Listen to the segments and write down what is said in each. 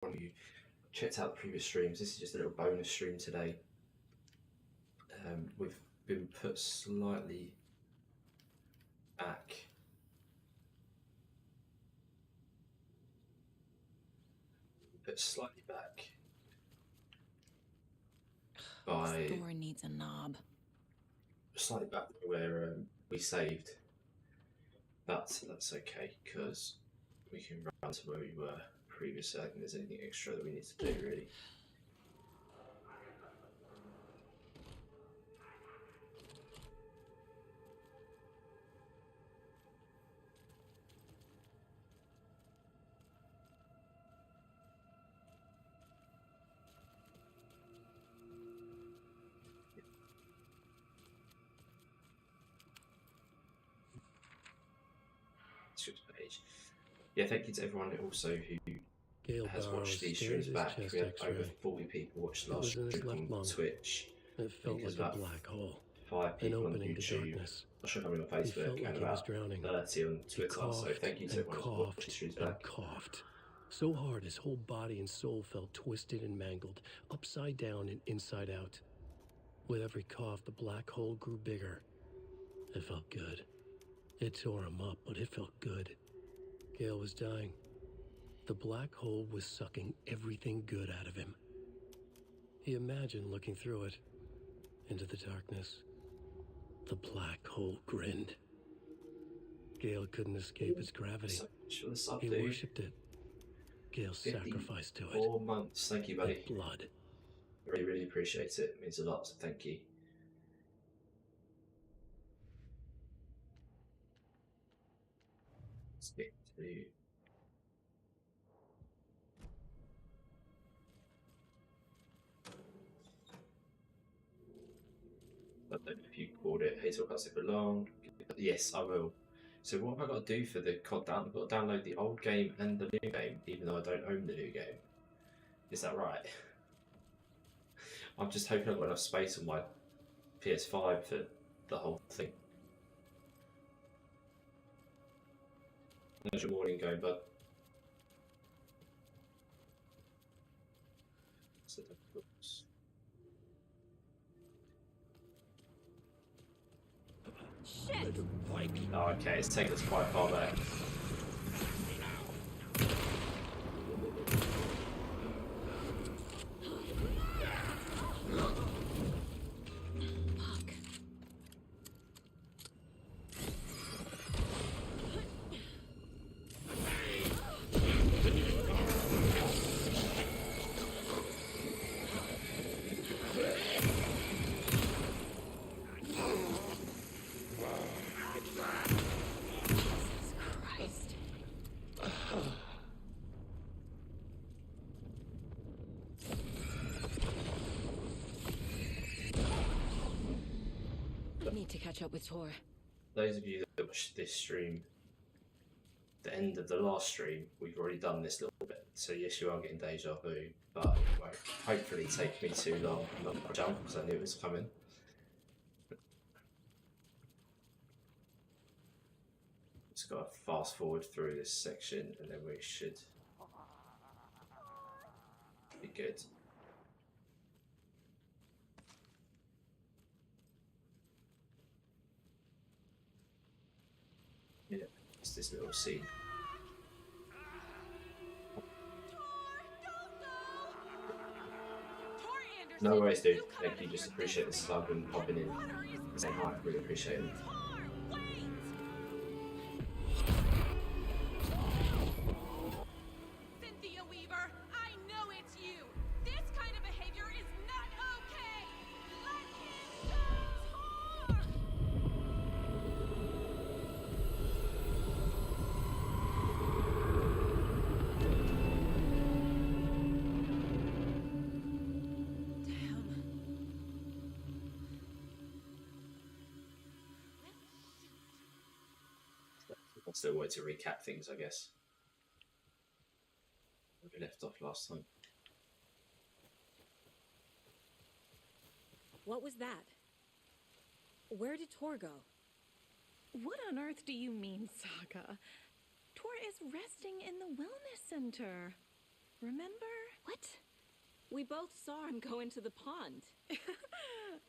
of you checked out the previous streams, this is just a little bonus stream today. We've been put slightly back. By Thor needs a knob. Slightly back where we saved. That's okay, because we can run to where we were previously. I don't think there's anything extra that we need to do, really. Page. Yeah, thank you to everyone also who has watched these streams back. We had over 40 people watch the last stream on Twitch. It felt like a black hole. 5 people on opening to YouTube. darkness. Not sure how many on Facebook, and about 30 on Twitter. So thank you to everyone who watched these streams back. Coughed so hard his whole body and soul felt twisted and mangled, upside down and inside out. With every cough, the black hole grew bigger. It felt good. It tore him up, but it felt good. Gale was dying. The black hole was sucking everything good out of him. He imagined looking through it, into the darkness. The black hole grinned. Gale couldn't escape its gravity. He worshipped it. Gale sacrificed to it. 4 months, thank you, buddy. Blood. Really, really appreciate it. It means a lot, so thank you. Let's get to... I don't know if you called it Hazel Classic for long. Yes, I will. So what have I got to do for the COD down? I've got to download the old game and the new game, even though I don't own the new game. Is that right? I'm just hoping I've got enough space on my PS5 for the whole thing. How's your morning going, bud? Shit! Oh, okay, it's taken us quite far back. To catch up with Tor. Those of you that watched this stream, the end of the last stream, we've already done this little bit. So yes, you are getting deja vu, but it won't hopefully take me too long not to jump because I knew it was coming. Just got to fast forward through this section and then we should be good. Yeah, it's this little scene. No worries, dude. Thank you. Just appreciate this as I've been popping in. Saying hi. Really appreciate it. Cynthia Weaver, I know it's you. This kind of behavior is not okay. Let him go, Tor! I still wanted to recap things, I guess. Where we left off last time. What was that? Where did Tor go? What on earth do you mean, Saga? Tor is resting in the wellness center. Remember? What? We both saw him go into the pond.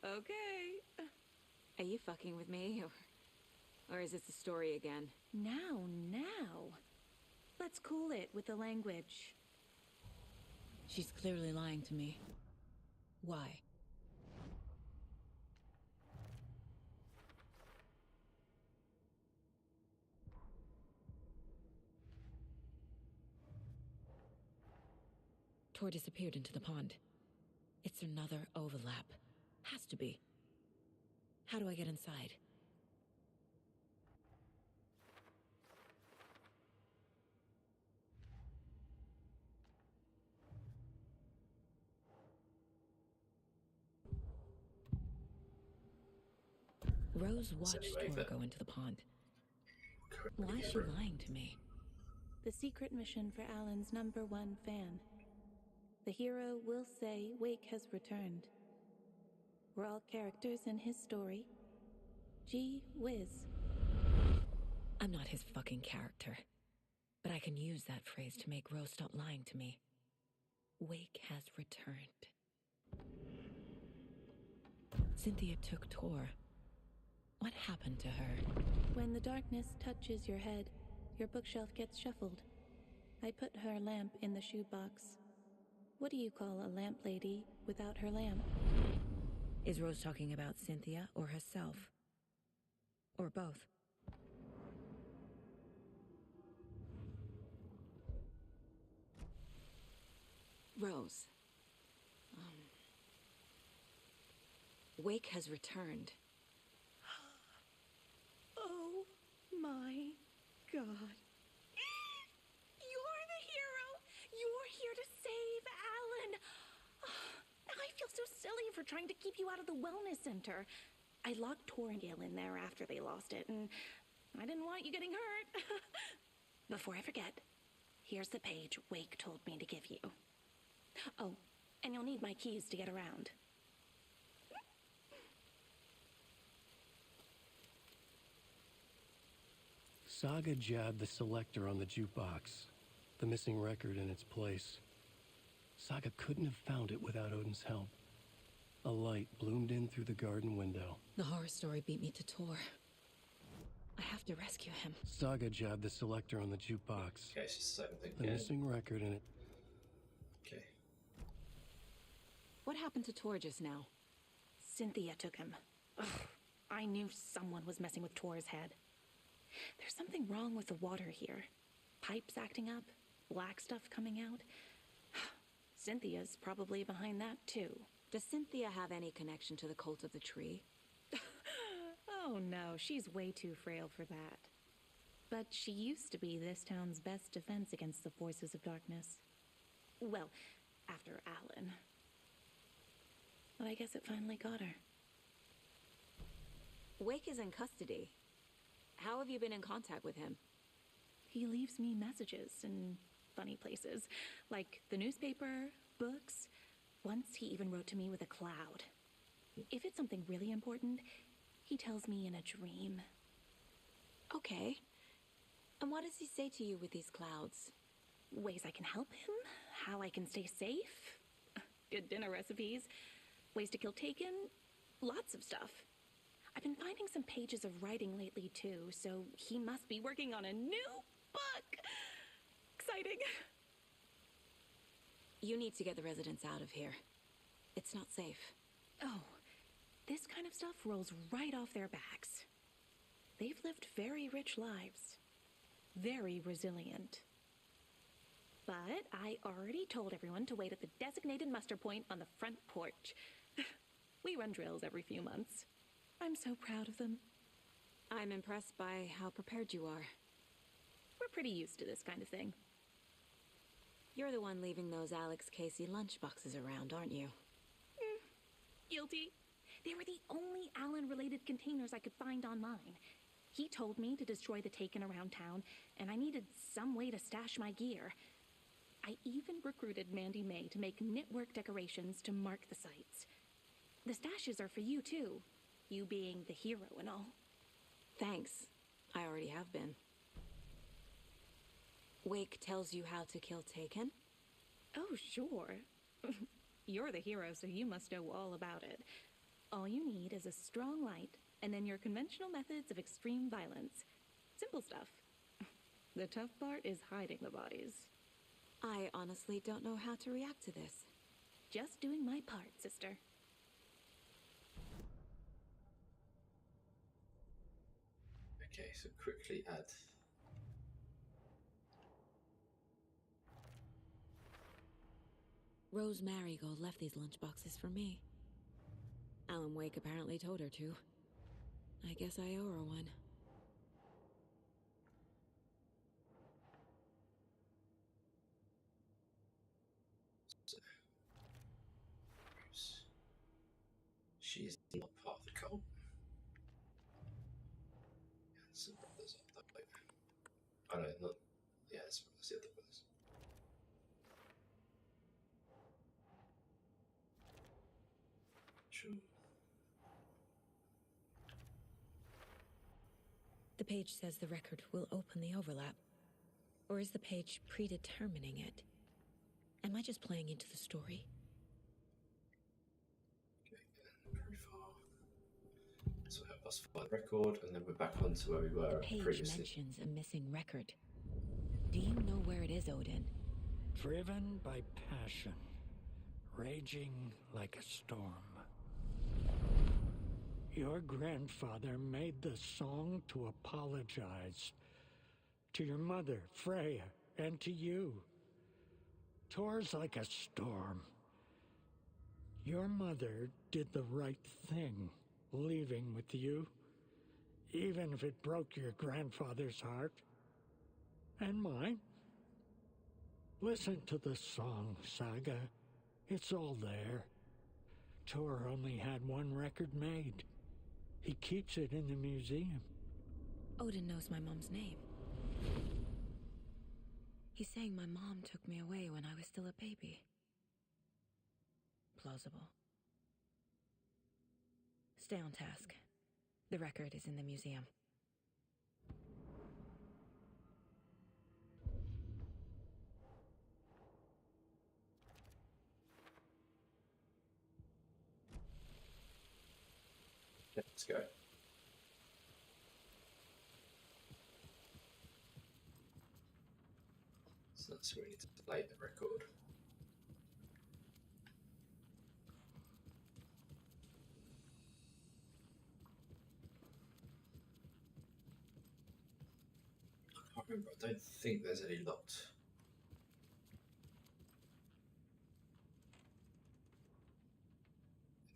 Okay. Are you fucking with me, or is this the story again? Now. Let's cool it with the language. She's clearly lying to me. Why? Tor disappeared into the pond. It's another overlap. Has to be. How do I get inside? Rose watched Tor go into the pond. Why is she lying to me? The secret mission for Alan's #1 fan. The hero will say Wake has returned. We're all characters in his story. Gee whiz. I'm not his fucking character. But I can use that phrase to make Rose stop lying to me. Wake has returned. Cynthia took Tor. What happened to her? When the darkness touches your head, your bookshelf gets shuffled. I put her lamp in the shoebox. What do you call a lamp lady without her lamp? Is Rose talking about Cynthia or herself? Or both? Rose. Wake has returned. Oh my God. You're the hero! You're here to save Alan! I feel so silly for trying to keep you out of the wellness center. I locked Tor and Gale in there after they lost it, and I didn't want you getting hurt. Before I forget, here's the page Wake told me to give you. Oh, and you'll need my keys to get around. Saga jabbed the selector on the jukebox, the missing record in its place. Saga couldn't have found it without Odin's help. A light bloomed in through the garden window. The horror story beat me to Tor. I have to rescue him. Saga jabbed the selector on the jukebox, Okay, it's just the same thing the again. missing record in it. Okay. What happened to Tor just now? Cynthia took him. Ugh, I knew someone was messing with Tor's head. There's something wrong with the water here. Pipes acting up, black stuff coming out. Cynthia's probably behind that too. Does Cynthia have any connection to the cult of the tree? Oh no, she's way too frail for that. But she used to be this town's best defense against the forces of darkness. Well, after Alan. But I guess it finally got her. Wake is in custody. How have you been in contact with him? He leaves me messages in funny places, like the newspaper, books. Once he even wrote to me with a cloud. If it's something really important, he tells me in a dream. Okay. And what does he say to you with these clouds? Ways I can help him, how I can stay safe, good dinner recipes, ways to kill Taken, lots of stuff. I've been finding some pages of writing lately too, so he must be working on a new book. Exciting. You need to get the residents out of here. It's not safe. Oh, this kind of stuff rolls right off their backs. They've lived very rich lives. Very resilient. But I already told everyone to wait at the designated muster point on the front porch. We run drills every few months. I'm so proud of them. I'm impressed by how prepared you are. We're pretty used to this kind of thing. You're the one leaving those Alex Casey lunchboxes around, aren't you? Guilty. They were the only Alan-related containers I could find online. He told me to destroy the Taken around town, and I needed some way to stash my gear. I even recruited Mandy May to make knitwork decorations to mark the sites. The stashes are for you, too. You being the hero and all. Thanks. I already have been. Wake tells you how to kill Taken? Oh, sure. You're the hero, so you must know all about it. All you need is a strong light, and then your conventional methods of extreme violence. Simple stuff. The tough part is hiding the bodies. I honestly don't know how to react to this. Just doing my part, sister. Okay, so quickly add. Rose Marigold left these lunchboxes for me. Alan Wake apparently told her to. I guess I owe her one. She is not part of the cult. Yeah, some brothers up that way. Oh no, not. Yeah, that's the other brothers. Sure. The page says the record will open the overlap. Or is the page predetermining it? Am I just playing into the story? Okay, profile. So help us find the record, and then we're back onto where we were The page previously. mentions a missing record. Do you know where it is, Odin? Driven by passion, raging like a storm. Your grandfather made the song to apologize to your mother, Freya, and to you. Tor's like a storm. Your mother did the right thing, leaving with you, even if it broke your grandfather's heart. And mine. Listen to the song, Saga. It's all there. Tor only had one record made. He keeps it in the museum. Odin knows my mom's name. He's saying my mom took me away when I was still a baby. Plausible. Stay on task. The record is in the museum. Let's go. So that's where we need to play the record. I can't remember. I don't think there's any locked.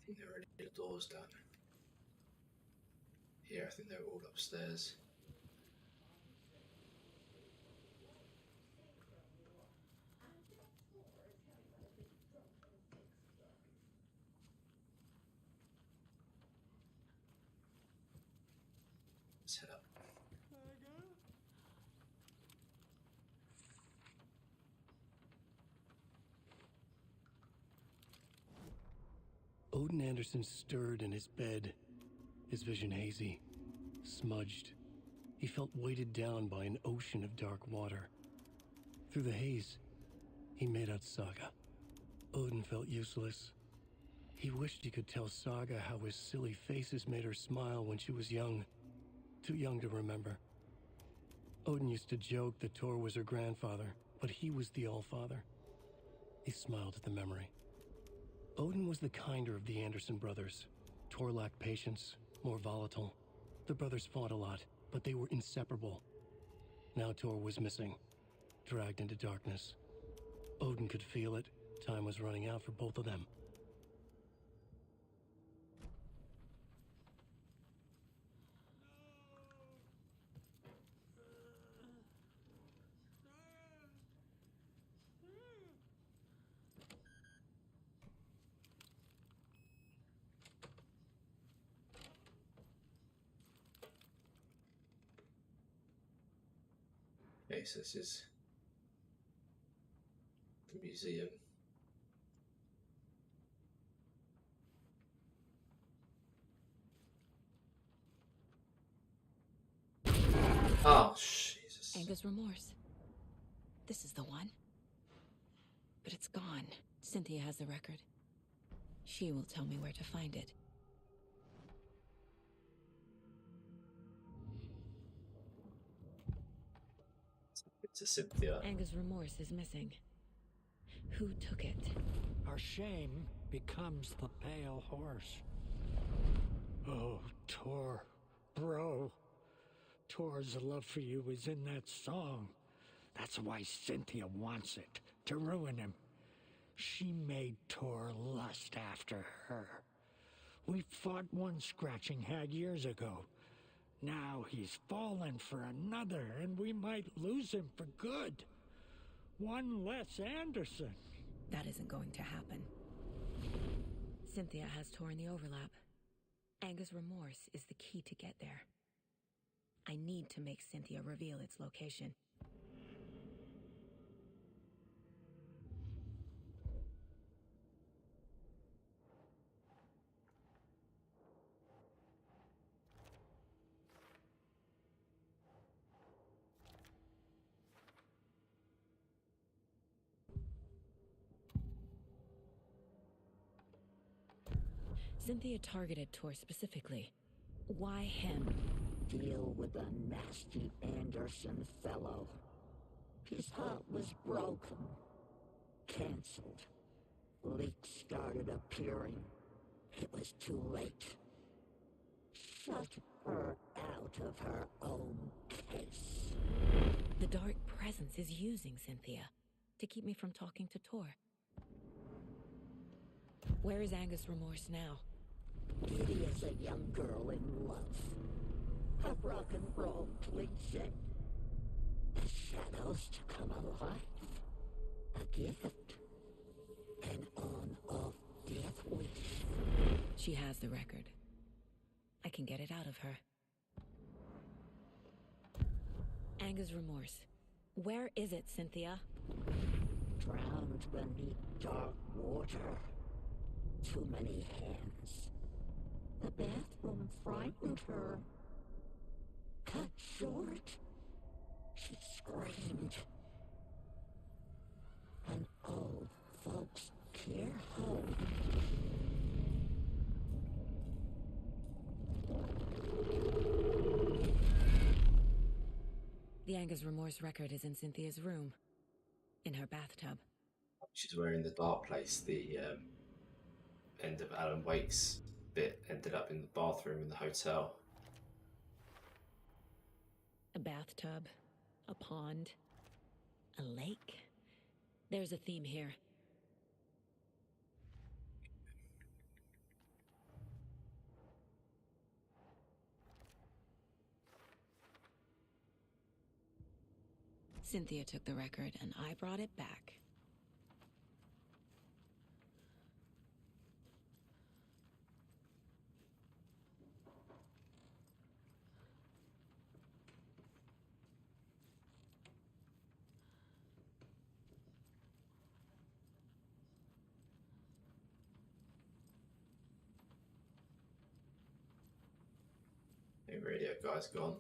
I think there are any doors down here. I think they're all upstairs. Let's head up. Odin Anderson stirred in his bed, his vision hazy, smudged. He felt weighted down by an ocean of dark water. Through the haze, he made out Saga. Odin felt useless. He wished he could tell Saga how his silly faces made her smile when she was young. Too young to remember. Odin used to joke that Tor was her grandfather, but he was the Allfather. He smiled at the memory. Odin was the kinder of the Anderson brothers. Tor lacked patience, more volatile. The brothers fought a lot, but they were inseparable. Now Tor was missing, dragged into darkness. Odin could feel it. Time was running out for both of them. Okay, so this is the museum. Oh, Jesus. Anger's remorse. This is the one. But it's gone. Cynthia has the record. She will tell me where to find it. To Cynthia. Anger's remorse is missing. Who took it? Our shame becomes the pale horse. Oh, Tor. Bro. Tor's love for you is in that song. That's why Cynthia wants it, to ruin him. She made Tor lust after her. We fought one scratching hag years ago. Now he's fallen for another, and we might lose him for good. One less Anderson. That isn't going to happen. Cynthia has Tor in the overlap. Anger's remorse is the key to get there. I need to make Cynthia reveal its location. Cynthia targeted Tor specifically. Why him? Deal with the nasty Anderson fellow. His heart was broken. Cancelled. Leaks started appearing. It was too late. Shut her out of her own case. The Dark Presence is using Cynthia to keep me from talking to Tor. Where is Anger's remorse now? Giddy as a young girl in love. A rock and roll cliche. The shadows to come alive. A gift. An on-off death wish. She has the record. I can get it out of her. Anger's remorse. Where is it, Cynthia? Drowned beneath dark water. Too many hands. The bathroom frightened her. Cut short. She screamed. An old folks' care home. The Anger's remorse record is in Cynthia's room. In her bathtub. She's wearing the dark place. The end of Alan Wake's bit ended up in the bathroom in the hotel. A bathtub. A pond. A lake. There's a theme here. Cynthia took the record, and I brought it back. The radio guy's gone.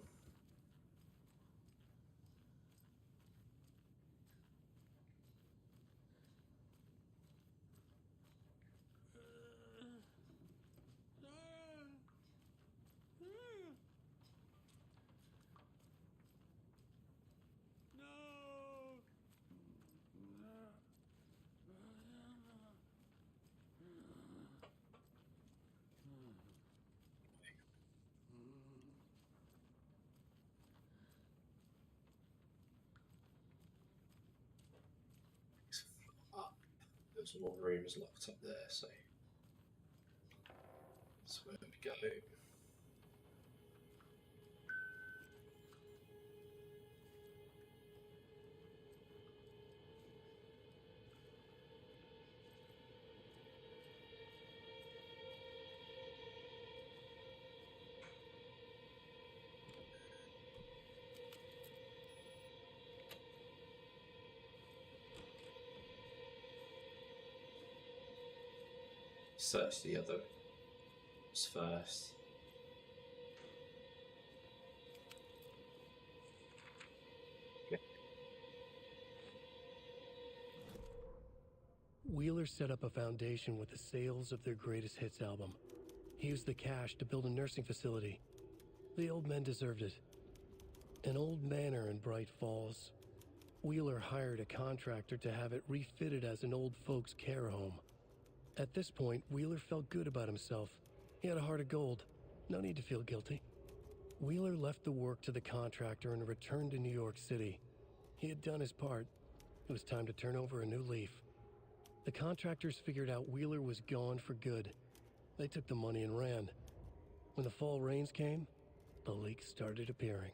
There's more rooms locked up there, so that's where we go. Search the other first. Okay. Wheeler set up a foundation with the sales of their greatest hits album. He used the cash to build a nursing facility. The old men deserved it. An old manor in Bright Falls. Wheeler hired a contractor to have it refitted as an old folks' care home. At this point, Wheeler felt good about himself. He had a heart of gold. No need to feel guilty. Wheeler left the work to the contractor and returned to New York City. He had done his part. It was time to turn over a new leaf. The contractors figured out Wheeler was gone for good. They took the money and ran. When the fall rains came, the leaks started appearing.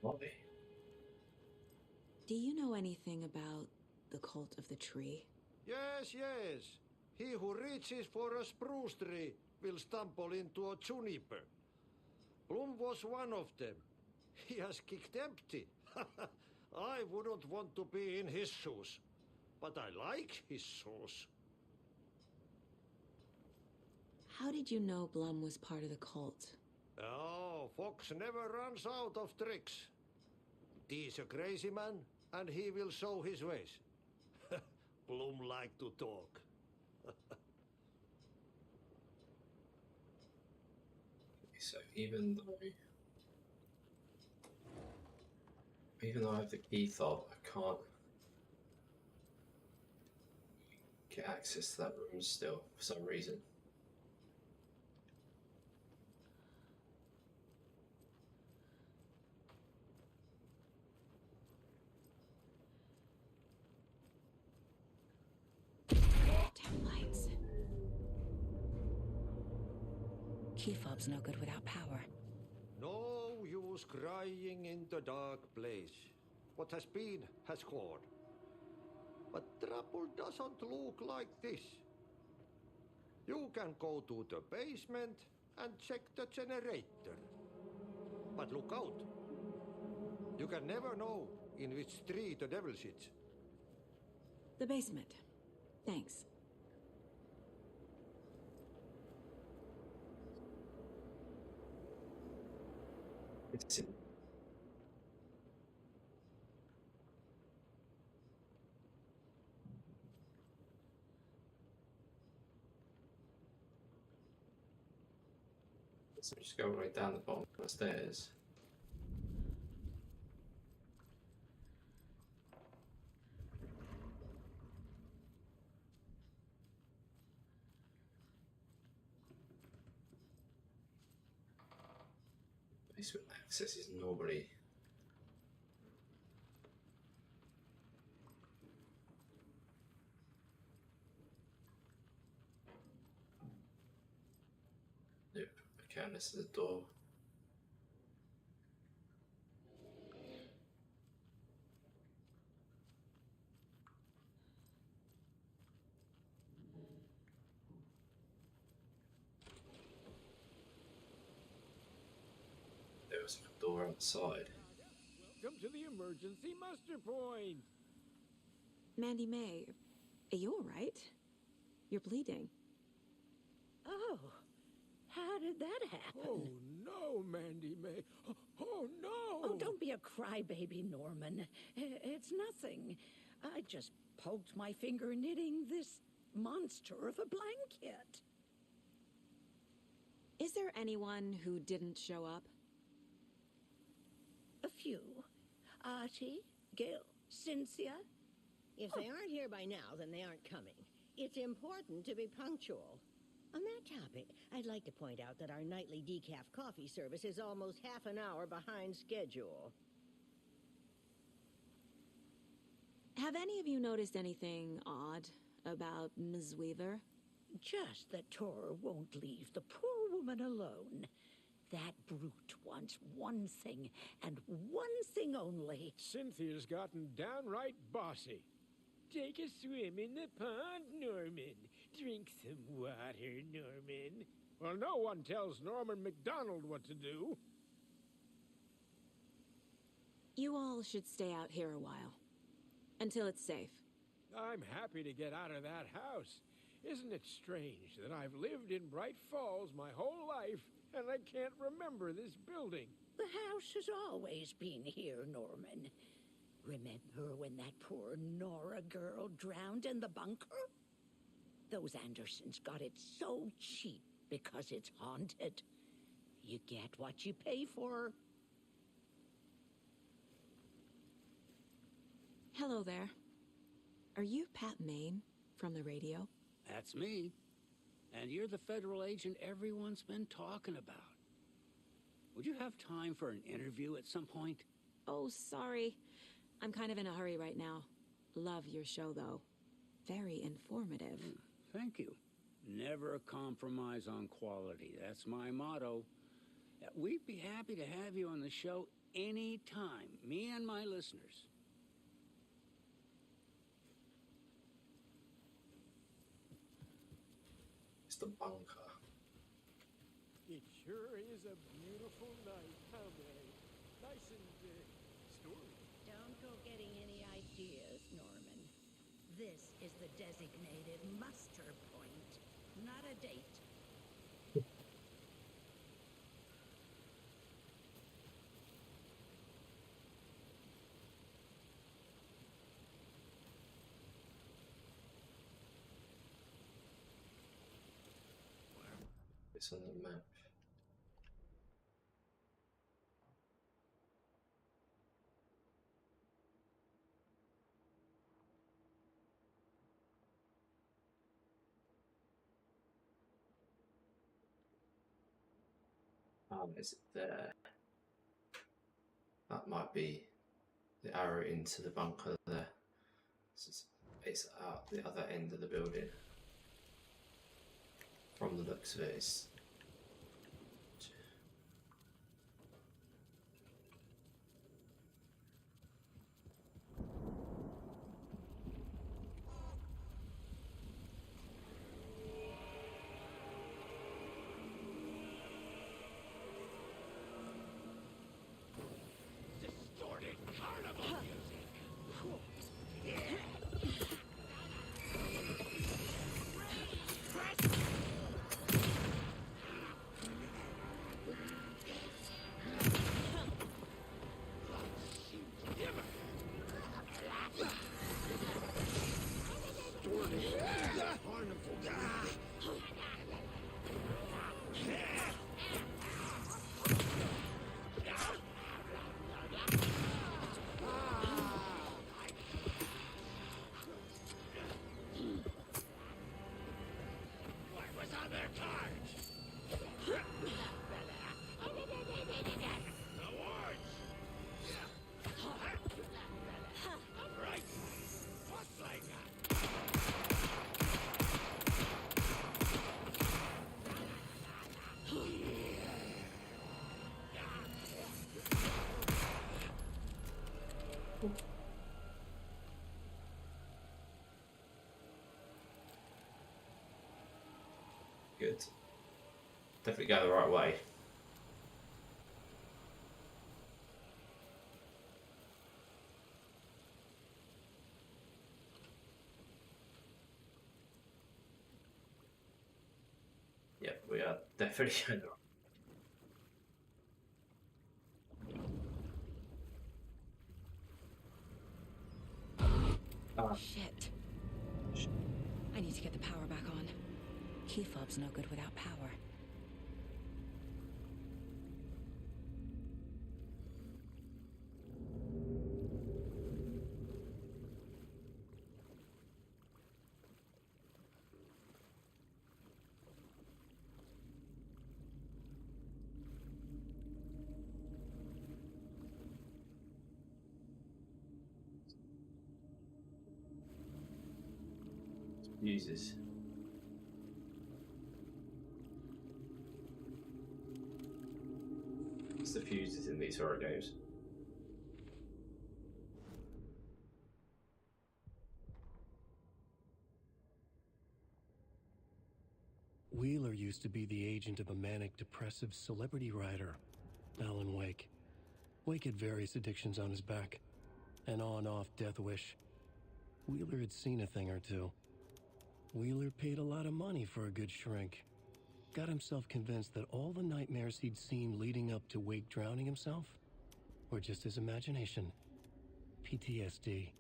Molly. Do you know anything about the Cult of the Tree? Yes, yes. He who reaches for a spruce tree will stumble into a juniper. Bloom was one of them. He has kicked empty. I wouldn't want to be in his shoes. But I like his shoes. How did you know Blum was part of the cult? Oh, Fox never runs out of tricks. He's a crazy man, and he will show his ways. Bloom like to talk. So even though I have the key fob, I can't get access to that room still for some reason. Damn lights. Key fob's no good without power. No use crying in the dark place. What has been has gone. But trouble doesn't look like this. You can go to the basement and check the generator. But look out. You can never know in which tree the devil sits. The basement. Thanks. It's in. So just go right down the bottom of the stairs. Basement access is normally yep, okay, this is the door. There was a door on the side. Welcome to the emergency muster point. Mandy May, are you alright? You're bleeding. Oh, how did that happen? Oh no, Mandy May. Oh no! Oh, don't be a crybaby, Norman. It's nothing. I just poked my finger knitting this monster of a blanket. Is there anyone who didn't show up? A few. Archie, Gil, Cynthia. If they aren't here by now, then they aren't coming. It's important to be punctual. On that topic, I'd like to point out that our nightly decaf coffee service is almost half an hour behind schedule. Have any of you noticed anything odd about Ms. Weaver? Just that Tor won't leave the poor woman alone. That brute wants one thing, and one thing only. Cynthia's gotten downright bossy. Take a swim in the pond, Norman. Drink some water, Norman. Well, no one tells Norman McDonald what to do. You all should stay out here a while. Until it's safe. I'm happy to get out of that house. Isn't it strange that I've lived in Bright Falls my whole life, and I can't remember this building? The house has always been here, Norman. Remember when that poor Nora girl drowned in the bunker? Those Andersons got it so cheap because it's haunted. You get what you pay for. Hello there. Are you Pat Maine from the radio? That's me. And you're the federal agent everyone's been talking about. Would you have time for an interview at some point? Oh, sorry. I'm kind of in a hurry right now. Love your show, though. Very informative. Thank you. Never compromise on quality. That's my motto. We'd be happy to have you on the show anytime, me and my listeners. It's the bunker. It sure is a beautiful night, huh, Mary? Nice and stormy. Don't go getting any ideas, Norman. This is the designated muster point, not a date. It's on the map. Is it there? That might be the arrow into the bunker there. It's out the other end of the building. From the looks of it, it's Distorted carnival music. good. Definitely go the right way. Yep, we are definitely going the right way. Shit. I need to get the power back on. Key fob's no good without power. Fuses. It's the fuses in these horror games. Wheeler used to be the agent of a manic depressive celebrity writer, Alan Wake. Wake had various addictions on his back. An on-off death wish. Wheeler had seen a thing or two. Wheeler paid a lot of money for a good shrink. Got himself convinced that all the nightmares he'd seen leading up to Wake drowning himself were just his imagination. PTSD.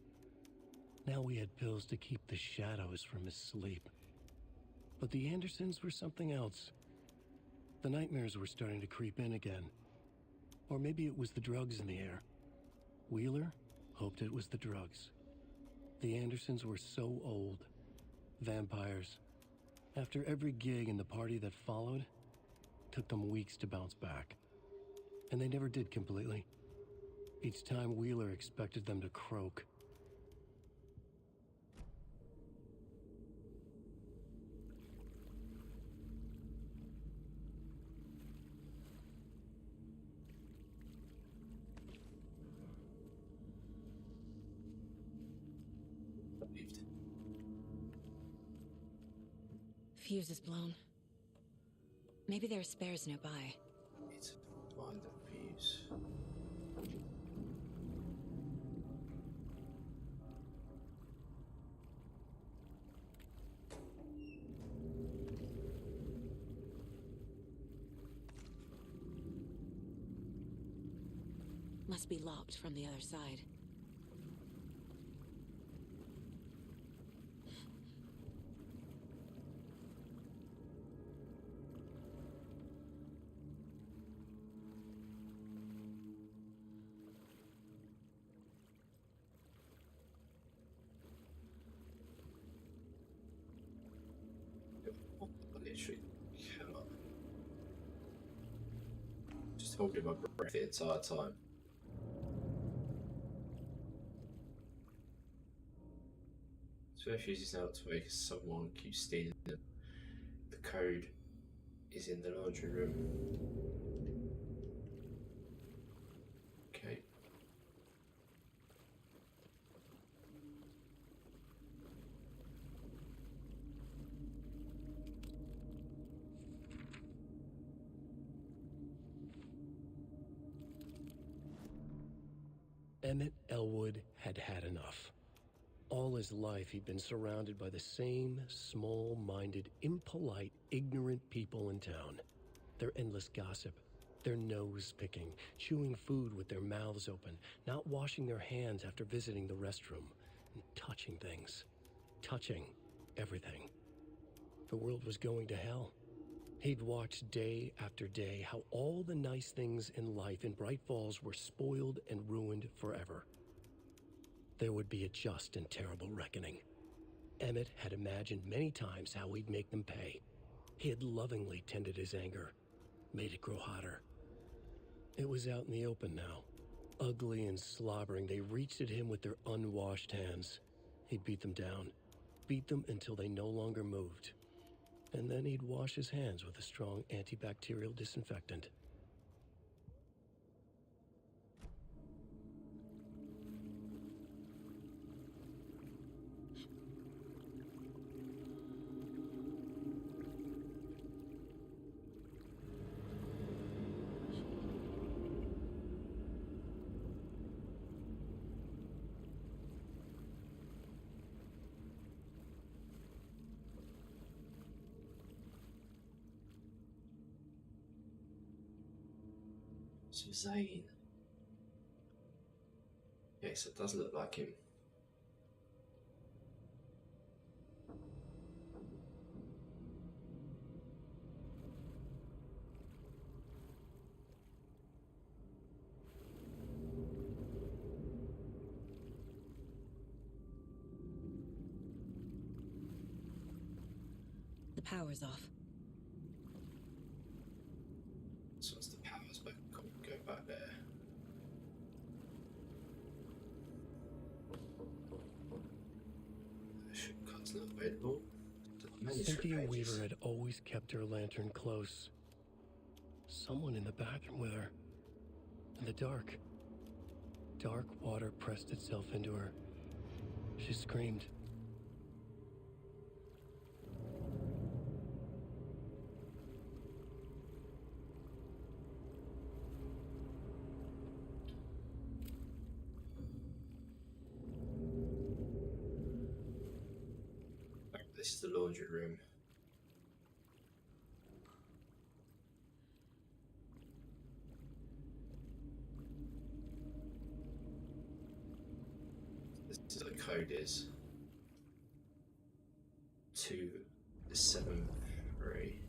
Now we had pills to keep the shadows from his sleep. But the Andersons were something else. The nightmares were starting to creep in again. Or maybe it was the drugs in the air. Wheeler hoped it was the drugs. The Andersons were so old. Vampires. After every gig and the party that followed, took them weeks to bounce back. And they never did completely. Each time Wheeler expected them to croak. Fuse is blown. Maybe there are spares nearby. It's find the fuse. Must be locked from the other side. Literally cannot. Just holding my breath the entire time. So if uses now to make someone keep stealing them. The code is in the laundry room. Okay. Emmett Elwood had had enough. All his life, he'd been surrounded by the same small-minded, impolite, ignorant people in town. Their endless gossip, their nose-picking, chewing food with their mouths open, not washing their hands after visiting the restroom, and touching things. Touching everything. The world was going to hell. He'd watched day after day how all the nice things in life in Bright Falls were spoiled and ruined forever. There would be a just and terrible reckoning. Emmett had imagined many times how he'd make them pay. He had lovingly tended his anger, made it grow hotter. It was out in the open now. Ugly and slobbering, they reached at him with their unwashed hands. He'd beat them down, beat them until they no longer moved. And then he'd wash his hands with a strong antibacterial disinfectant. So Zane. Yes, it does look like him. The power's off. So once the power's back, go back there. Shortcut's not available. Cynthia Weaver had always kept her lantern close. Someone in the bathroom with her. In the dark. Dark water pressed itself into her. She screamed. this is the laundry room. This is what the code is. 273.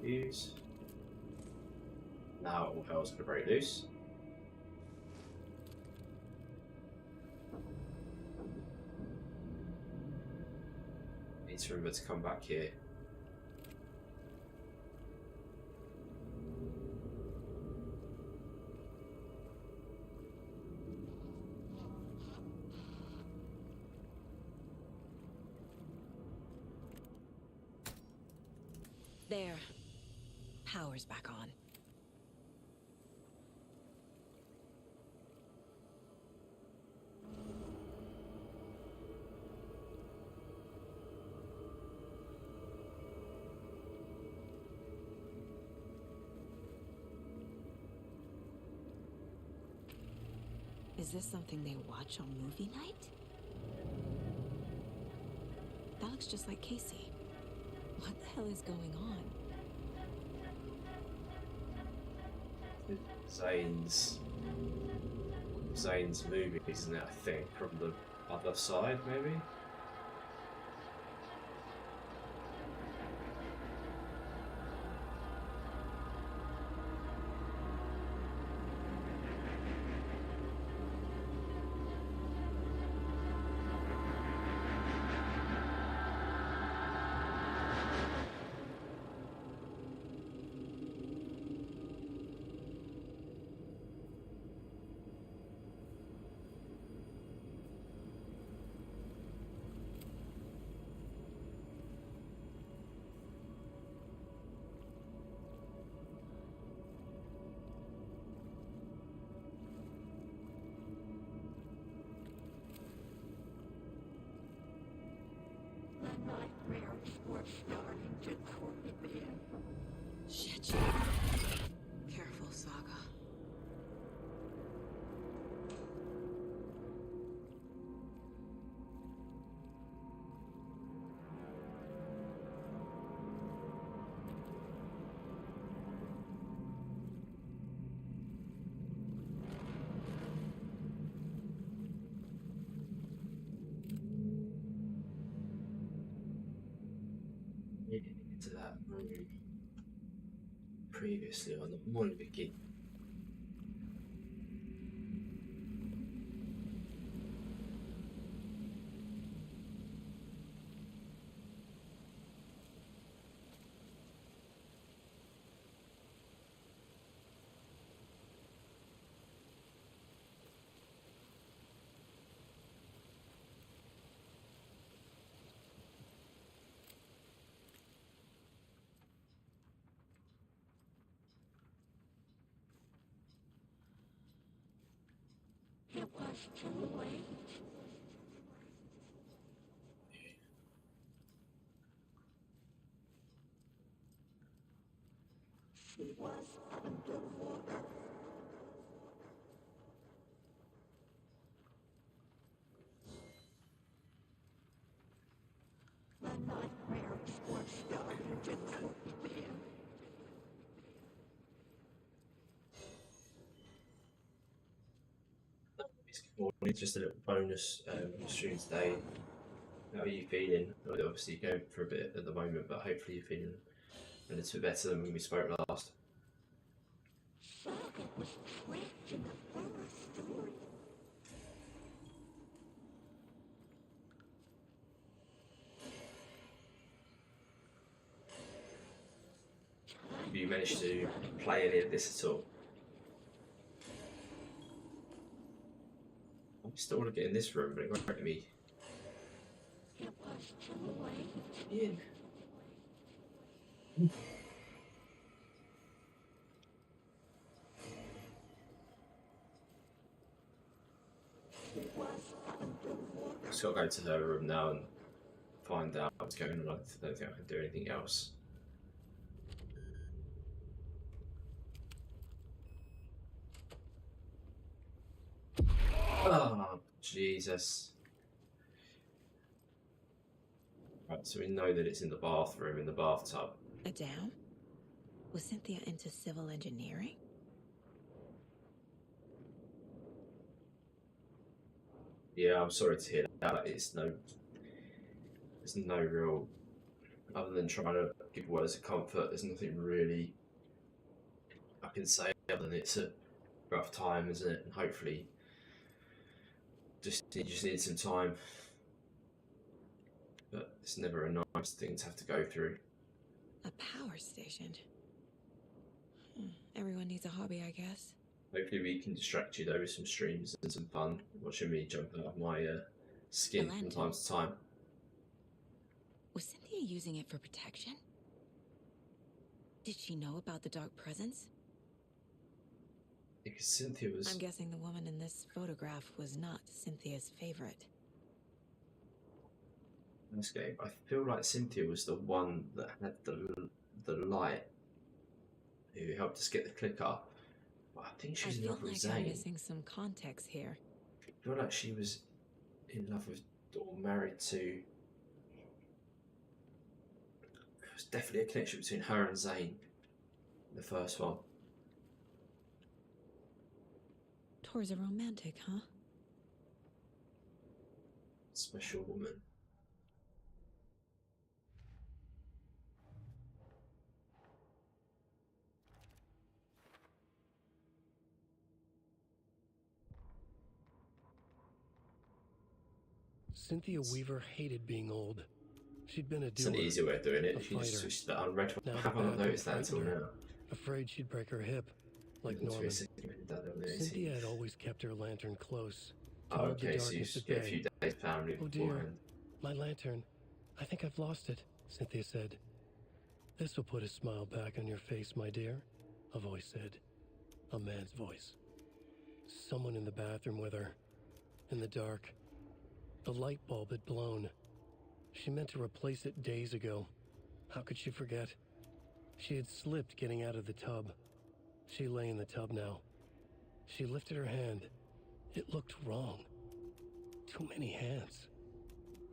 Use. Now all hell's gonna break loose. Need to remember to come back here. There. Power's back on. Is this something they watch on movie night? That looks just like Casey. What the hell is going on? Zane's movie, isn't it? I think from the other side, maybe. Nightmares were starting to creep in. Shit. Careful, Saga. To that room previously on the morning begin. It was too late. She was underwater. The nightmares were starting to creep in. Just a little bonus stream today. How are you feeling? Well, obviously you're going for a bit at the moment, but hopefully you're feeling a little bit better than when we spoke last. Saga was trapped in the forest story. Have you managed to play any of this at all? I still want to get in this room, but it won't let me. It was too late. In. got to go to her room now and find out what's going on. I don't think I can do anything else. Oh, Jesus. Right, so we know that it's in the bathroom, in the bathtub. A dam? Was Cynthia into civil engineering? Yeah, I'm sorry to hear that. There's no real, other than trying to give words of comfort, there's nothing really I can say other than it's a rough time, isn't it? And hopefully you just need some time. But it's never a nice thing to have to go through. A power station? Everyone needs a hobby, I guess. Hopefully we can distract you though with some streams and some fun, watching me jump out of my skin from time to time. Was Cynthia using it for protection? Did she know about the dark presence? Because Cynthia was... I'm guessing the woman in this photograph was not Cynthia's favorite. In this game, I feel like Cynthia was the one that had the light, who helped us get the clicker. But I think she's in love with Zane. I'm missing some context here. I feel like she was in love with or married to... There was definitely a connection between her and Zane in the first one. Tor's a romantic, huh? Special woman. Cynthia Weaver hated being old. She'd been a doer. It's an easy way of doing it. A If you just fighter. switch that unread one, Now I have not noticed that until now. Afraid she'd break her hip, like Norman. Cynthia had always kept her lantern close. To Oh, hold the okay, so you darkness at spent a bay. few days family Oh dear, beforehand. my lantern. I think I've lost it, Cynthia said. This will put a smile back on your face, my dear, a voice said. A man's voice. Someone in the bathroom with her. In the dark. The light bulb had blown. She meant to replace it days ago. How could she forget? She had slipped getting out of the tub. She lay in the tub now. She lifted her hand. It looked wrong. Too many hands.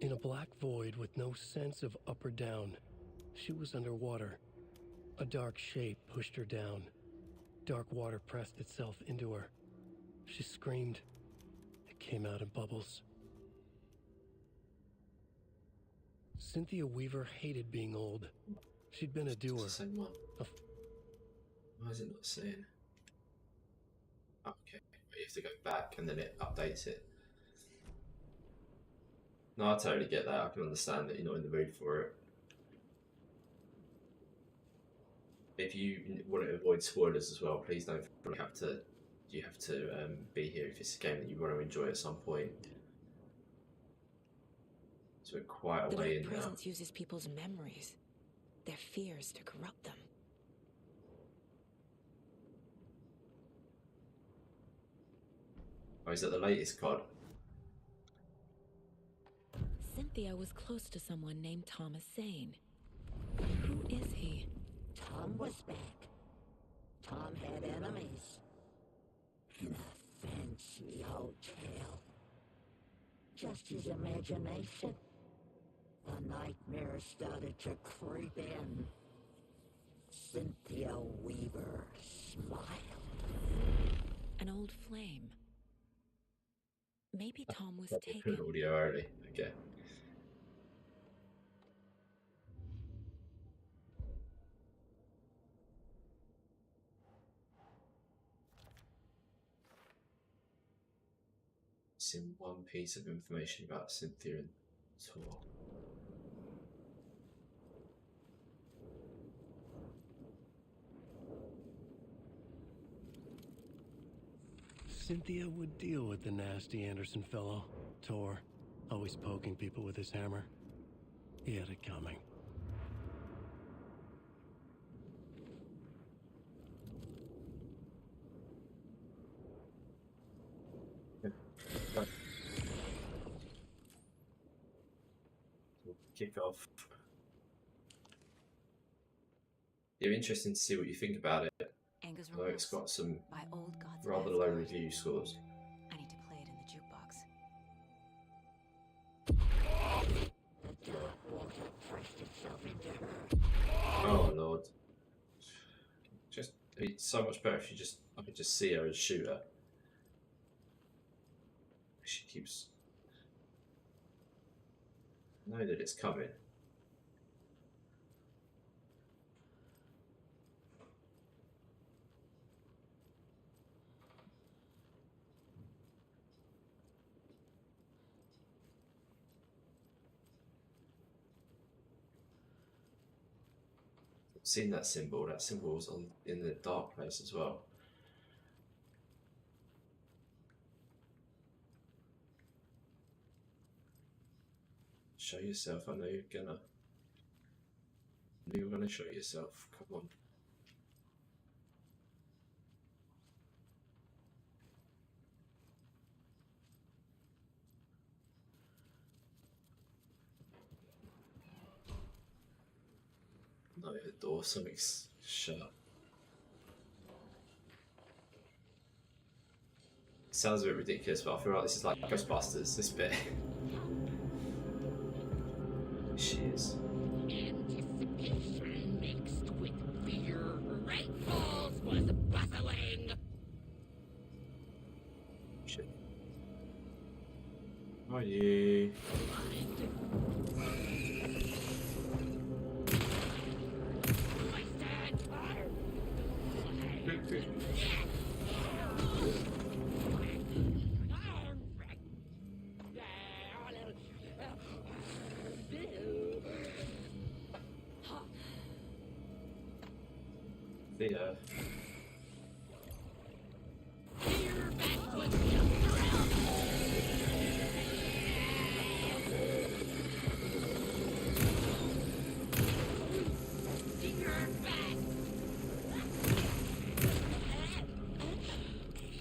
In a black void with no sense of up or down, she was underwater. A dark shape pushed her down. Dark water pressed itself into her. She screamed. It came out in bubbles. Cynthia Weaver hated being old. She'd been a doer. It's the same one. Why is it not saying? Okay, you have to go back and then it updates it. No, I totally get that. I can understand that you're not in the mood for it. If you want to avoid spoilers as well, please don't feel you have to be here if it's a game that you want to enjoy at some point. So we're quite a way in The now. presence uses people's memories, their fears to corrupt them. Oh, is that the latest COD? Cynthia was close to someone named Thomas Zane. Who is he? Tom was back. Tom had enemies. In a fancy hotel. Just his imagination. The nightmare started to creep in. Cynthia Weaver smiled. An old flame. Maybe Tom was Put taken. audio early. Okay. Seen one piece of information about Cynthia and Tor. Cynthia would deal with the nasty Anderson fellow, Tor, always poking people with his hammer. He had it coming. kick off. You're interesting to see what you think about it. Anger's I know it's got some by Old Gods rather low review scores. I need to play it in the jukebox. Oh lord. Just it's so much better if you just I could just see her and shoot her. She keeps I know that it's coming. Seen that symbol. That symbol's on in the dark place as well. Show yourself. I know you're gonna. You're gonna show yourself. Come on. No, the door. Something's shut. Sounds a bit ridiculous, but I feel like this is like Ghostbusters. This bit. She is. Anticipation mixed with fear. Great Falls was bustling. Shit. Are you? Theo.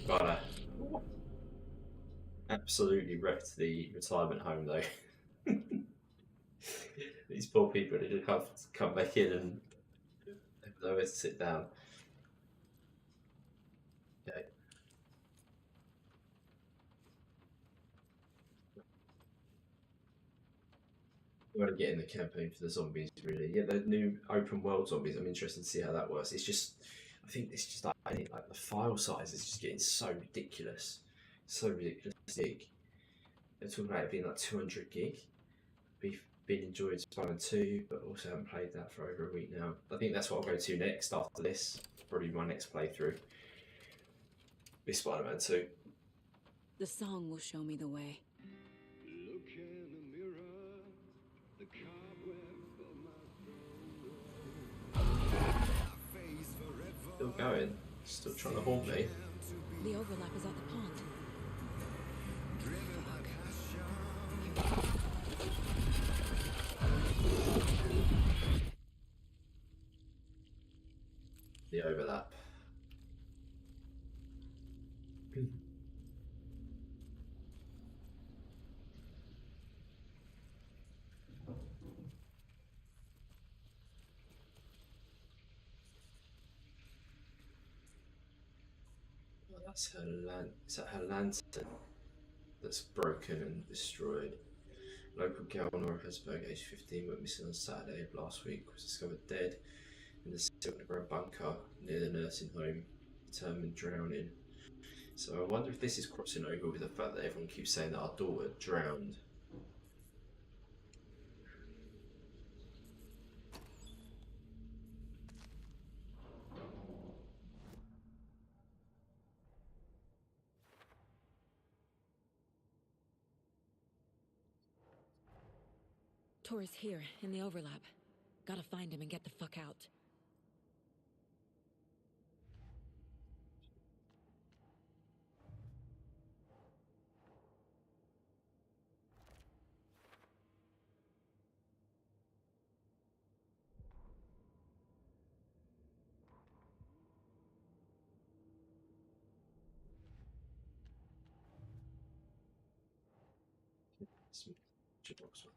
Right, absolutely wrecked the retirement home though. These poor people need to come back in and have nowhere to sit down. Okay. We want to get in the campaign for the zombies, really. Yeah, the new open world zombies. I'm interested to see how that works. It's just, I think it's just like the file size is just getting so ridiculous, so ridiculous big. They're talking about it being like 200 gig. We've been enjoying Spider-Man 2, but also haven't played that for over a week now. I think that's what I'll go to next after this. Probably my next playthrough. Be Spider-Man 2. The song will show me the way. Look in the mirror, the cobweb of my face forever. Still going. Still trying to haunt me. The overlap is at the pond. The overlap. Well, that's her is that her lantern that's broken and destroyed? Local girl Nora Hesberg, age 15, went missing on Saturday of last week, was discovered dead in the Silk underground bunker near the nursing home, determined drowning. So I wonder if this is crossing over with the fact that everyone keeps saying that our daughter drowned. Tor is here, in the overlap. Gotta find him and get the fuck out. Some jukebox one.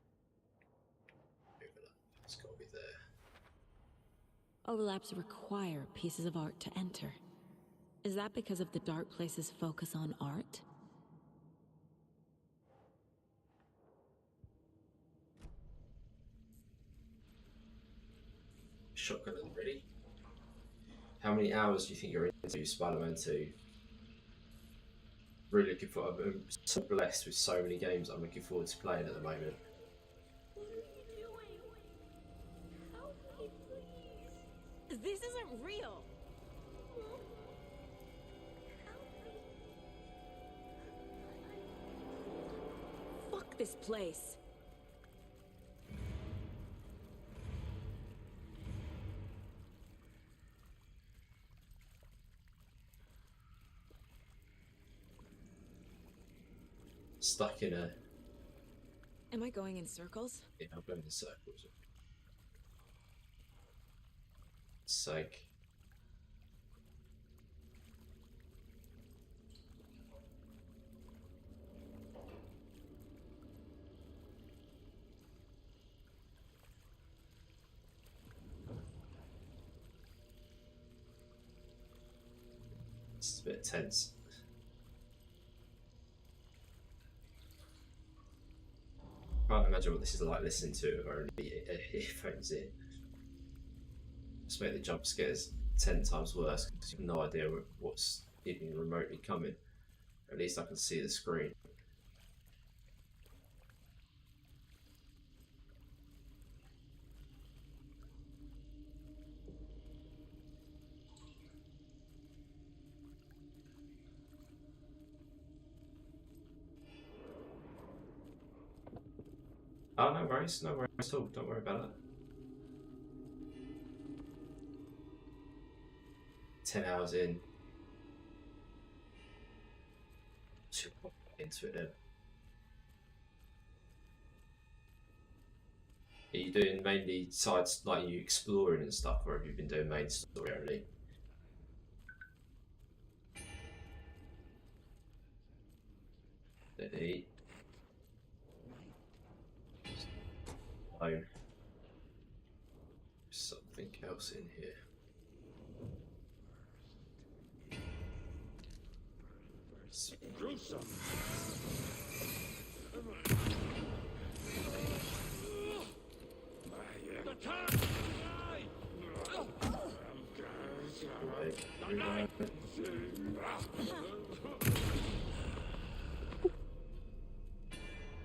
It's got to be there. Overlaps require pieces of art to enter. Is that because of the Dark Place's focus on art? Shotgun and ready. How many hours do you think you're into Spider-Man 2? Really looking forward. I'm so blessed with so many games I'm looking forward to playing at the moment. This isn't real. Fuck this place. Stuck in a... Am I going in circles? Yeah, I'm going in circles. Sake. It's a bit tense. Can't imagine what this is like listening to with only earphones in. Just make the jump scares 10 times worse because you have no idea what's even remotely coming. At least I can see the screen. Oh, no worries at all. Don't worry about it. 10 hours in. Should pop into it then. Are you doing mainly sides, like you exploring and stuff, or have you been doing main story only? Then eat. Oh. Something else in here. Gruesome.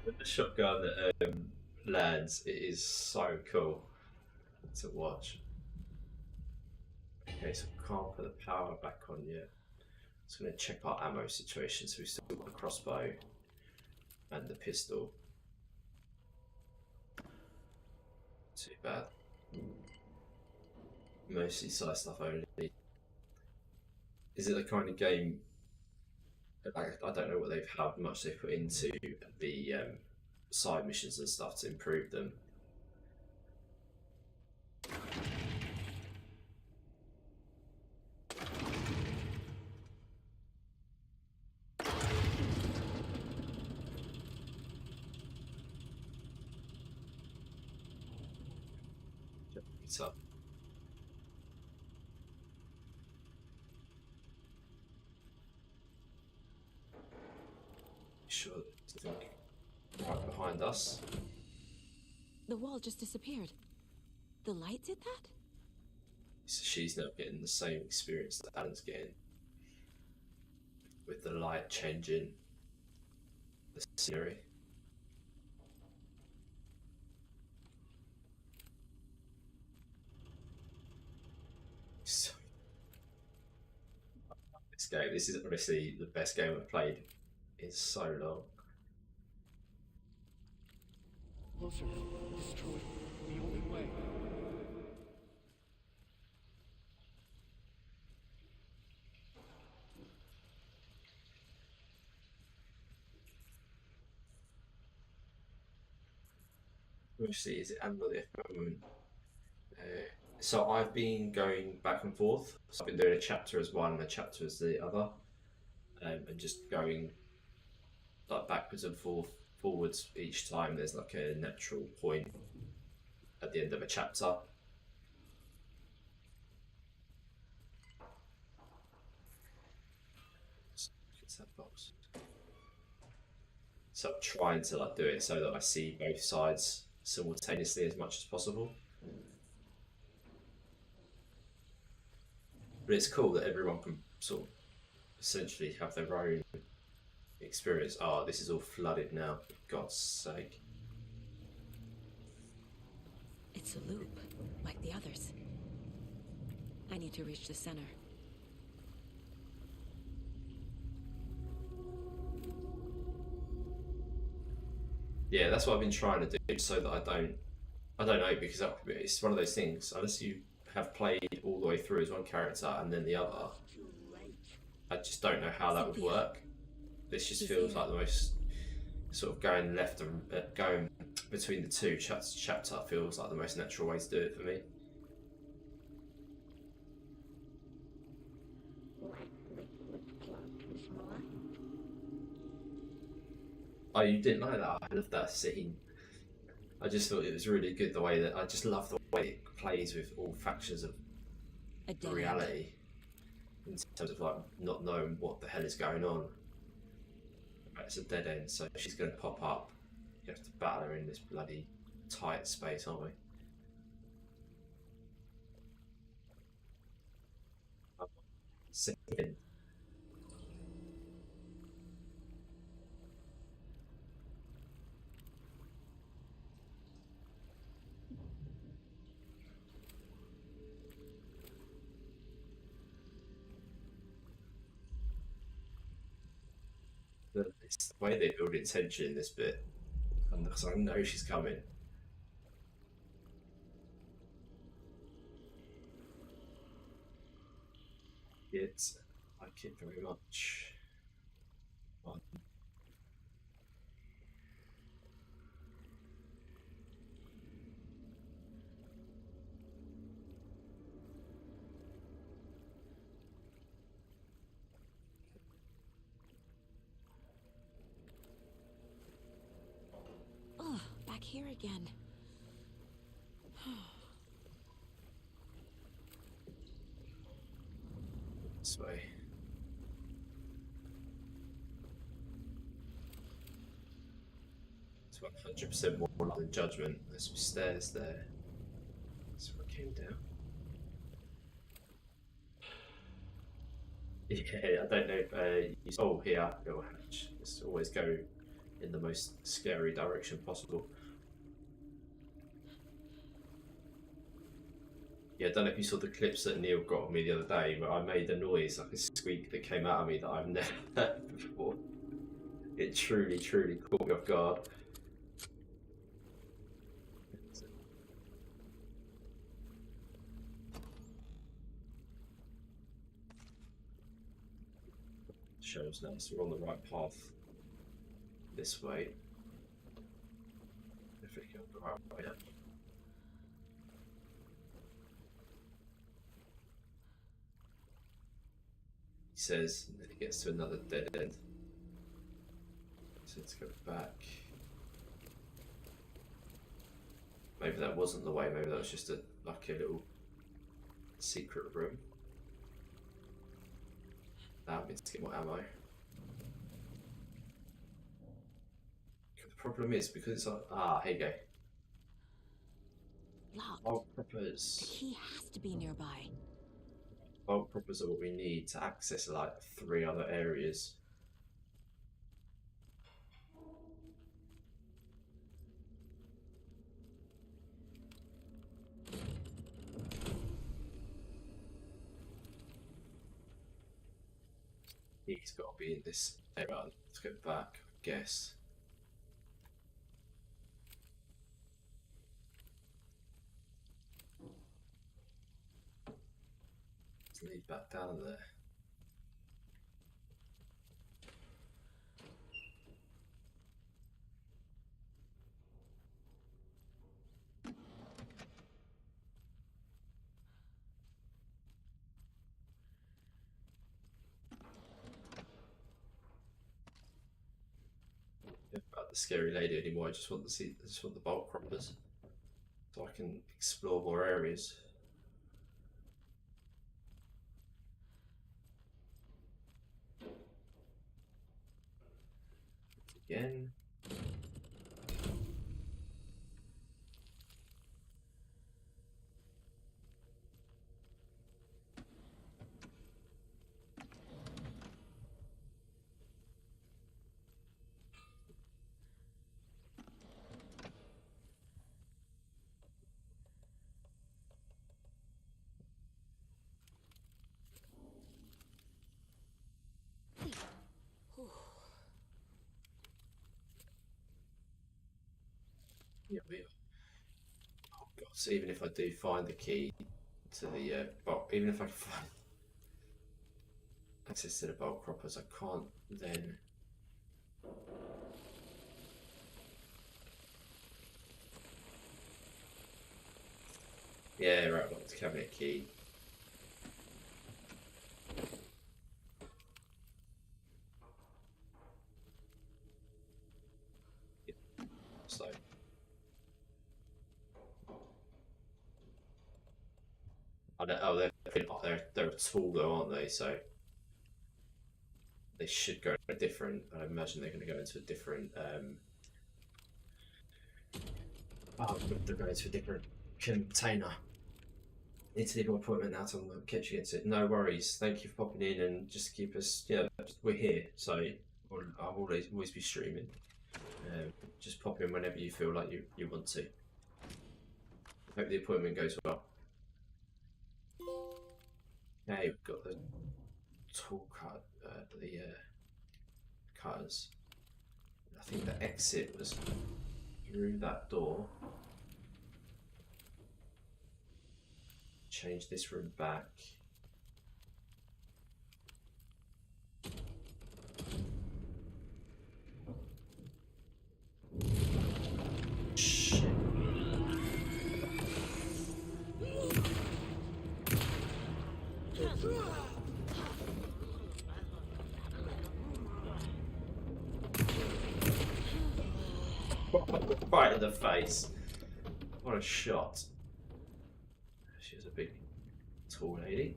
The shotgun lands, it is so cool to watch. Okay, so can't put the power back on yet. Just going to check our ammo situation. So we've still got the crossbow and the pistol. Too bad. Mostly side stuff only. Is it the kind of game? Like, I don't know what how much they've put into the side missions and stuff to improve them. It's up. Sure, there's something right behind us. The wall just disappeared. The light did that? So she's now getting the same experience that Alan's getting, with the light changing the scenery. So, this game, this is honestly the best game I've played in so long. Closer. Destroy. The only way. Mostly is it Amber at the moment. So I've been going back and forth. So I've been doing a chapter as one and a chapter as the other, and just going like backwards and forwards each time. There's like a natural point at the the end of a chapter. What's that box? So I'm trying to like do it so that I see both sides simultaneously as much as possible. But it's cool that everyone can sort of essentially have their own experience. Oh, this is all flooded now, for God's sake. It's a loop, like the others. I need to reach the center. Yeah, that's what I've been trying to do, so that I don't know, because it's one of those things, unless you have played all the way through as one character and then the other, I just don't know how that would work. This just feels like the most sort of going left and going between the two chapter feels like the most natural way to do it for me. Oh, you didn't know that? I love that scene. I just thought it was really good the way that I just love the way it plays with all factions of reality in terms of like not knowing what the hell is going on. It's a dead end, so she's going to pop up. You have to battle her in this bloody tight space, aren't we? Second. It's the way they build in tension in this bit, and because I know she's coming. I like it very much. Oh, back here again. This way. It's 100% more than Judgment. There's some stairs there. So I came down. Yeah, I don't know if oh, here, little hatch. Just always go in the most scary direction possible. Yeah, I don't know if you saw the clips that Neil got of me the other day, but I made a noise, like a squeak that came out of me that I've never heard before. It truly, truly caught me off guard. Shows now, so we're on the right path. This way. If we go the right way up. He says, and then he gets to another dead end. So let's go back. Maybe that wasn't the way, maybe that was just like a little secret room. That means to get more ammo. The problem is, because it's like, here you go. Locked. Bulk proppers. The key has to be nearby. Bulk proppers are what we need to access like 3 other areas. He's got to be in this area. Let's go back, I guess. Let's lead back down there. About the scary lady anymore. I just want to see. I just want the bulk croppers. so I can explore more areas. Again. Yeah, oh god, so even if I do find the key to the bolt, even if I find access to the bolt croppers, I can't then yeah, right, I've got the cabinet key. Yeah. So I don't, oh, they're a tool though, aren't they? So they should go in a different. I imagine they're going to go into a different. They're going into a different container. Need to leave my appointment now. So I'm catching against it. No worries. Thank you for popping in and just keep us. Yeah, we're here. So I'll always be streaming. Just pop in whenever you feel like you want to. Hope the appointment goes well. Okay, we've got the tool cut, the cutters. I think the exit was through that door. Change this room back. Shit. Right in the face. What a shot. She was a big, tall lady.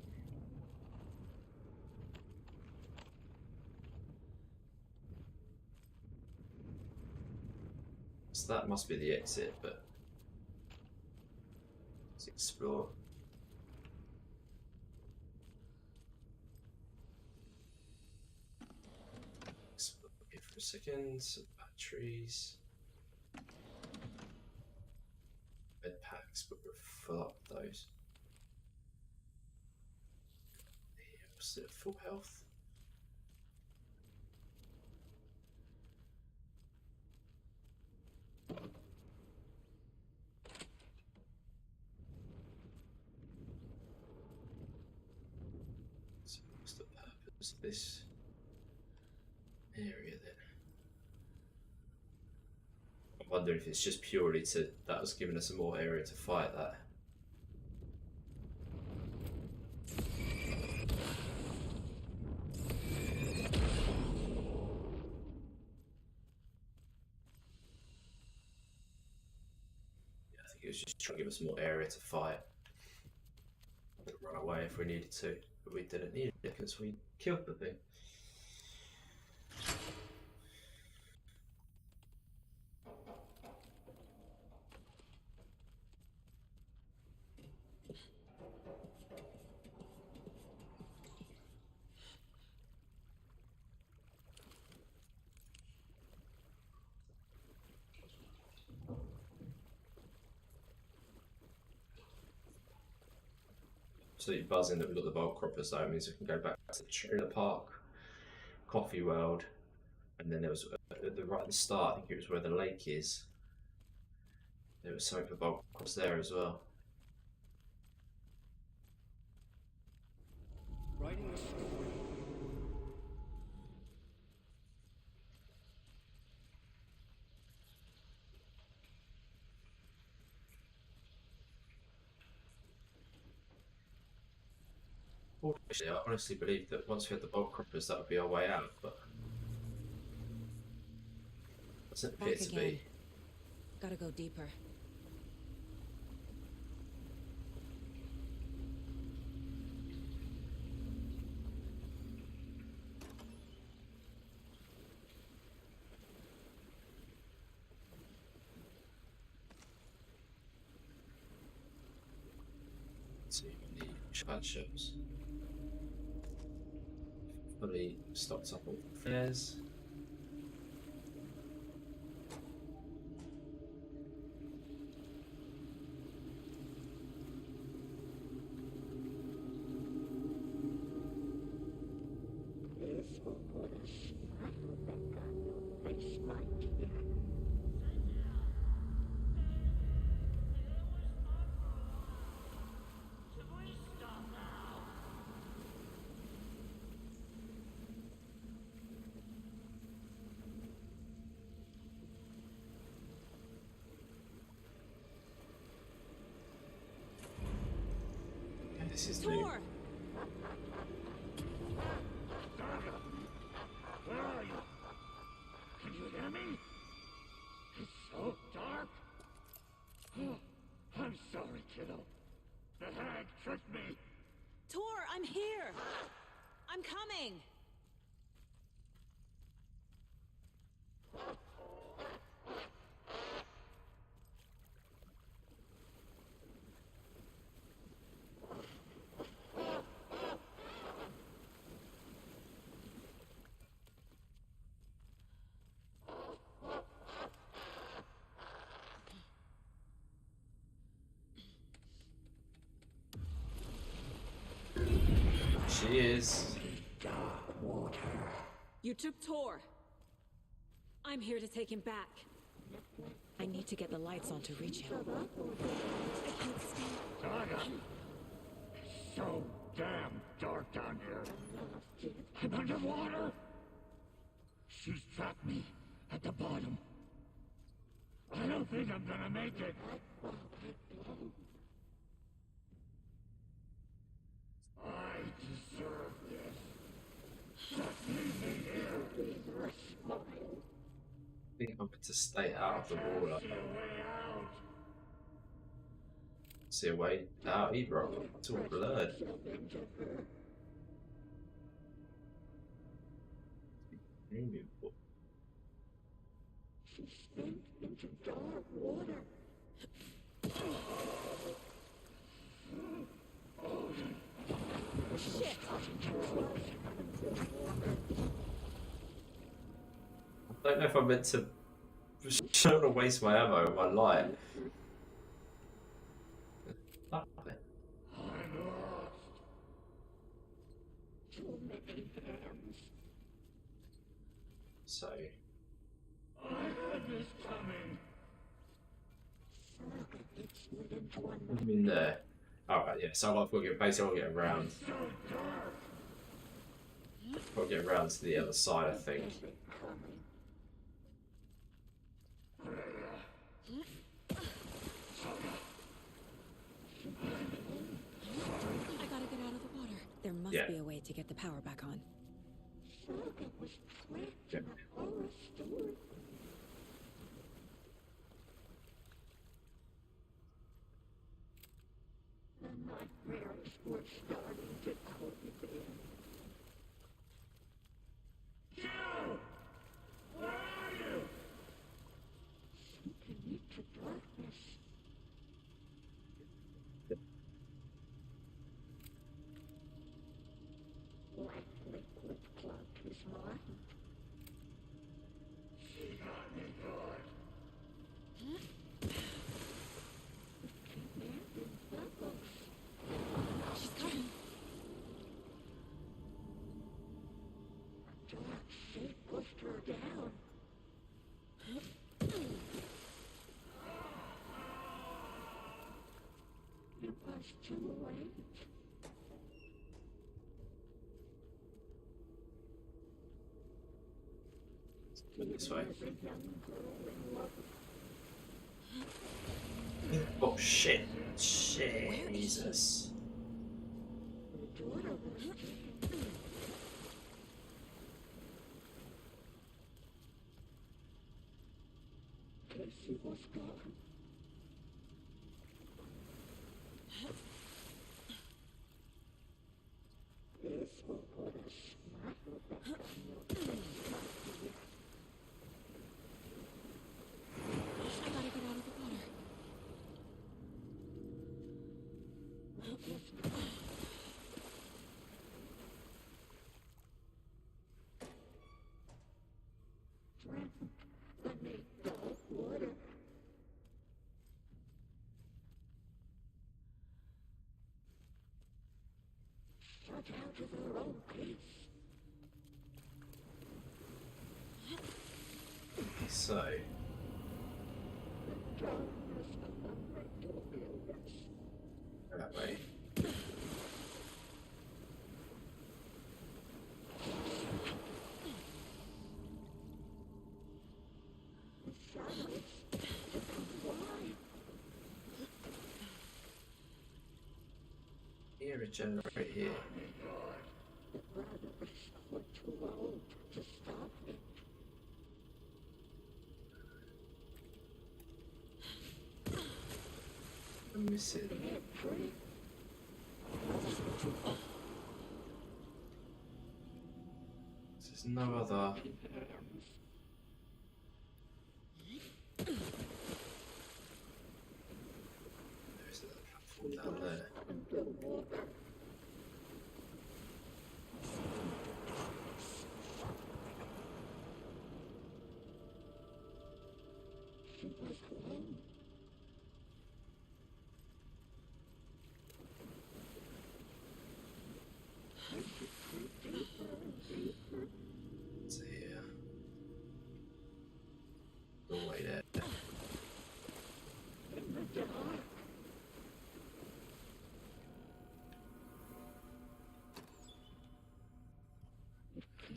So that must be the exit, but let's explore. Explore here for a second. Some batteries. Bed packs, but we're full up with those. Yeah, we're still at full health. So what's the purpose of this area then? I wonder if it's just purely to that was giving us some more area to fight that. Yeah, I think it was just trying to give us more area to fight. Run away if we needed to, but we didn't need it because we killed the thing. Absolutely buzzing that we've got the bolt croppers though. It means we can go back to the trailer park, Coffee World, and then there was right at the start, I think it was where the lake is. There was something for bolt croppers there as well. Writing a story. Actually, I honestly believe that once we had the bolt croppers, that would be our way out, but doesn't appear Back to again. be. Gotta go deeper. too many shotguns. Fully stocked up all the flares. This is new. Tor! Where are you? Can you hear me? It's so dark. Oh, I'm sorry, kiddo. The hag tricked me. Tor, I'm here! I'm coming! She is. You took Tor. I'm here to take him back. I need to get the lights on to reach him. I can't stay. Saga! It's so damn dark down here. I'm underwater. She's trapped me at the bottom. I don't think I'm gonna make it. I deserve this. Just leave me here. I think I'm to stay out of the water. See a way out either. It's all blurred. Into dark water. Shit! I don't know if I'm meant to. I don't want to waste my ammo and my light. I'm lost. Too many hands. So. I had this coming. Saga gets slid into one I'm in there. Alright, yeah, so I've got to get basically I'll get around. So dark. I'll get around to the other side, I think. I gotta get out of the water. There must Yeah. be a way to get the power back on. Saga was trapped in a horror story. The nightmares were starting to come in. Jill! Where are you? Sinking into darkness. Black liquid clogged his mind. She got me good. Commanding bubbles. She's coming. A dark shape pushed her down. It was too late. Go this way. As a young girl in love. Oh shit. Shit. Jesus. Her daughter was taken. Casey was gone. This will put a smile back on your face, my dear. I gotta get out of the water. So, that way. Here, regenerate here. I'm missing. There's no other. There's another platform down there. It's here. Go away there.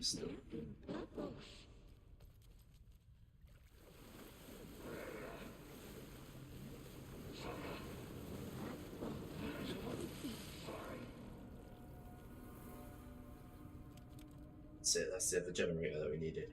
Still. That's it, that's the other generator that we needed.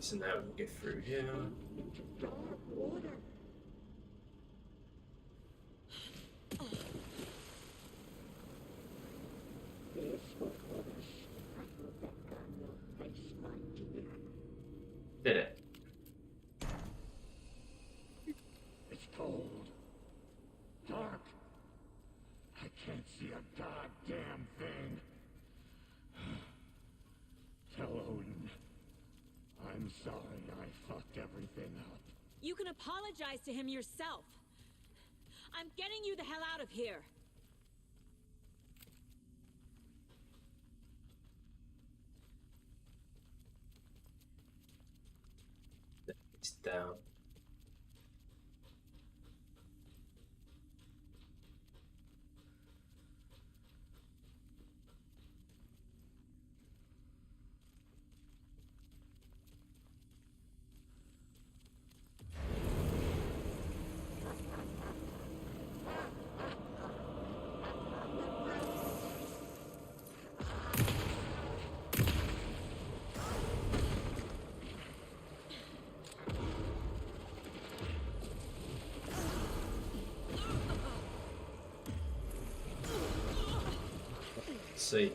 So now we'll get through here. Did it? It's cold. Dark. I can't see a goddamn thing. Tell Odin. I'm sorry I fucked everything up. You can apologize to him yourself. I'm getting you the hell out of here. It's down. See.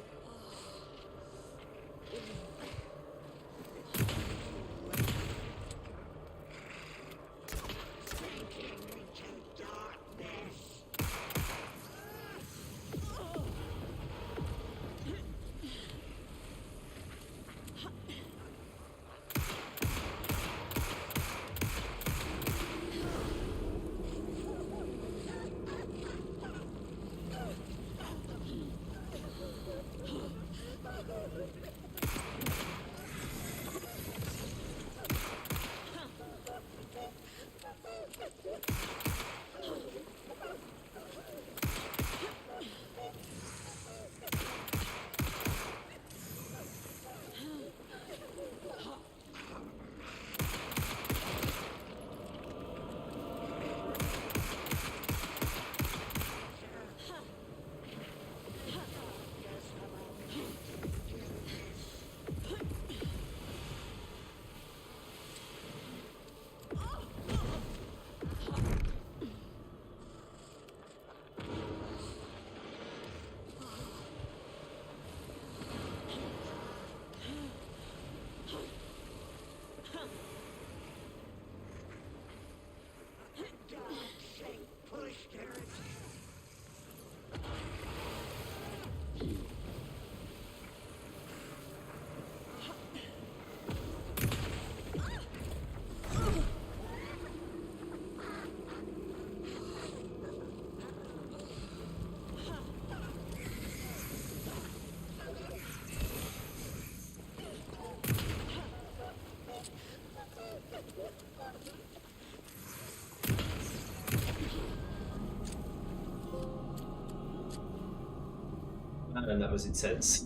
And that was intense.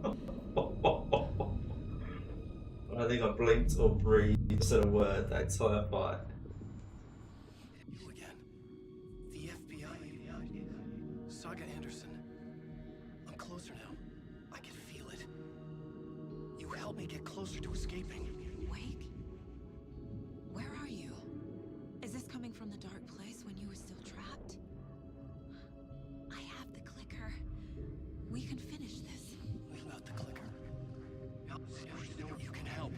I don't think I blinked or breathed, said a word that entire fight. You again. The FBI. Saga Anderson. I'm closer now. I can feel it. You helped me get closer to escaping. Wake? Where are you? Is this coming from the dark place when you were still trapped? I have the clicker. We can finish this. Without the clicker. You can help.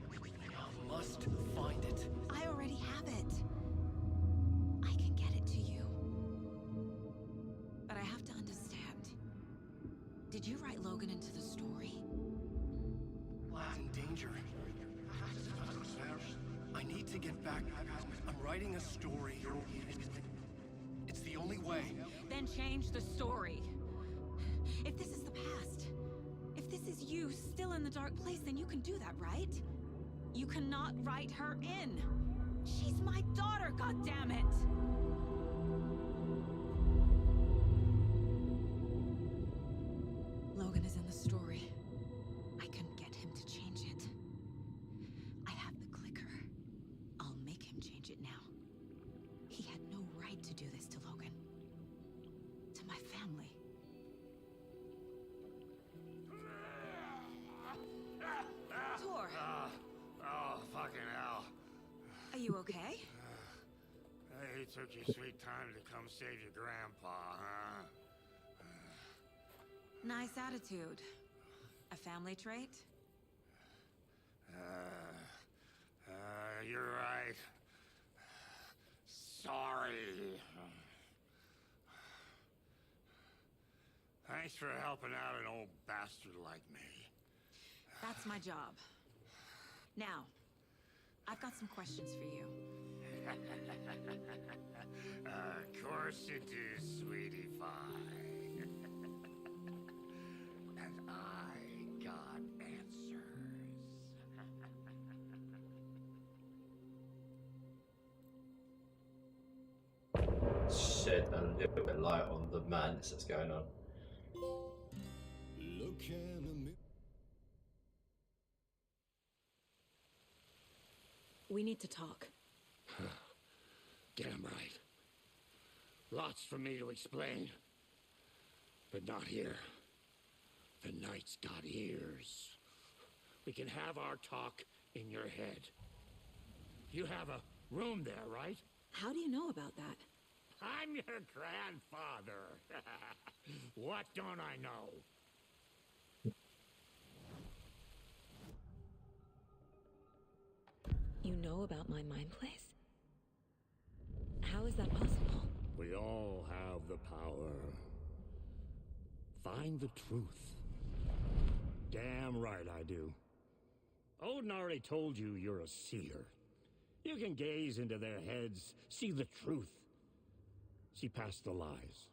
I must find it. I already have it. I can get it to you. But I have to understand. Did you write Logan into the story? In danger. I need to get back. I'm writing a story. It's the only way. Then change the story. If this is the past, if this is you still in the dark place, then you can do that, right? You cannot write her in. She's my daughter, goddammit! Logan is in the story. I can get him to change it. I have the clicker. I'll make him change it now. He had no right to do this to Logan. To my family. Tor! Oh, fucking hell. Are you okay? Hey, took you sweet time to come save your grandpa, huh? Nice attitude. A family trait? You're right. Sorry. Thanks for helping out an old bastard like me. That's my job. Now, I've got some questions for you. Of course you do, sweetie pie. And I got answers. Shed a little bit of light on the madness that's going on. Look in We need to talk. Damn right. Lots for me to explain. But not here. The night's got ears. We can have our talk in your head. You have a room there, right? How do you know about that? I'm your grandfather. What don't I know? You know about my mind place? How is that possible? We all have the power. Find the truth. Damn right I do. Odin already told you you're a seer. You can gaze into their heads, see the truth. See past the lies.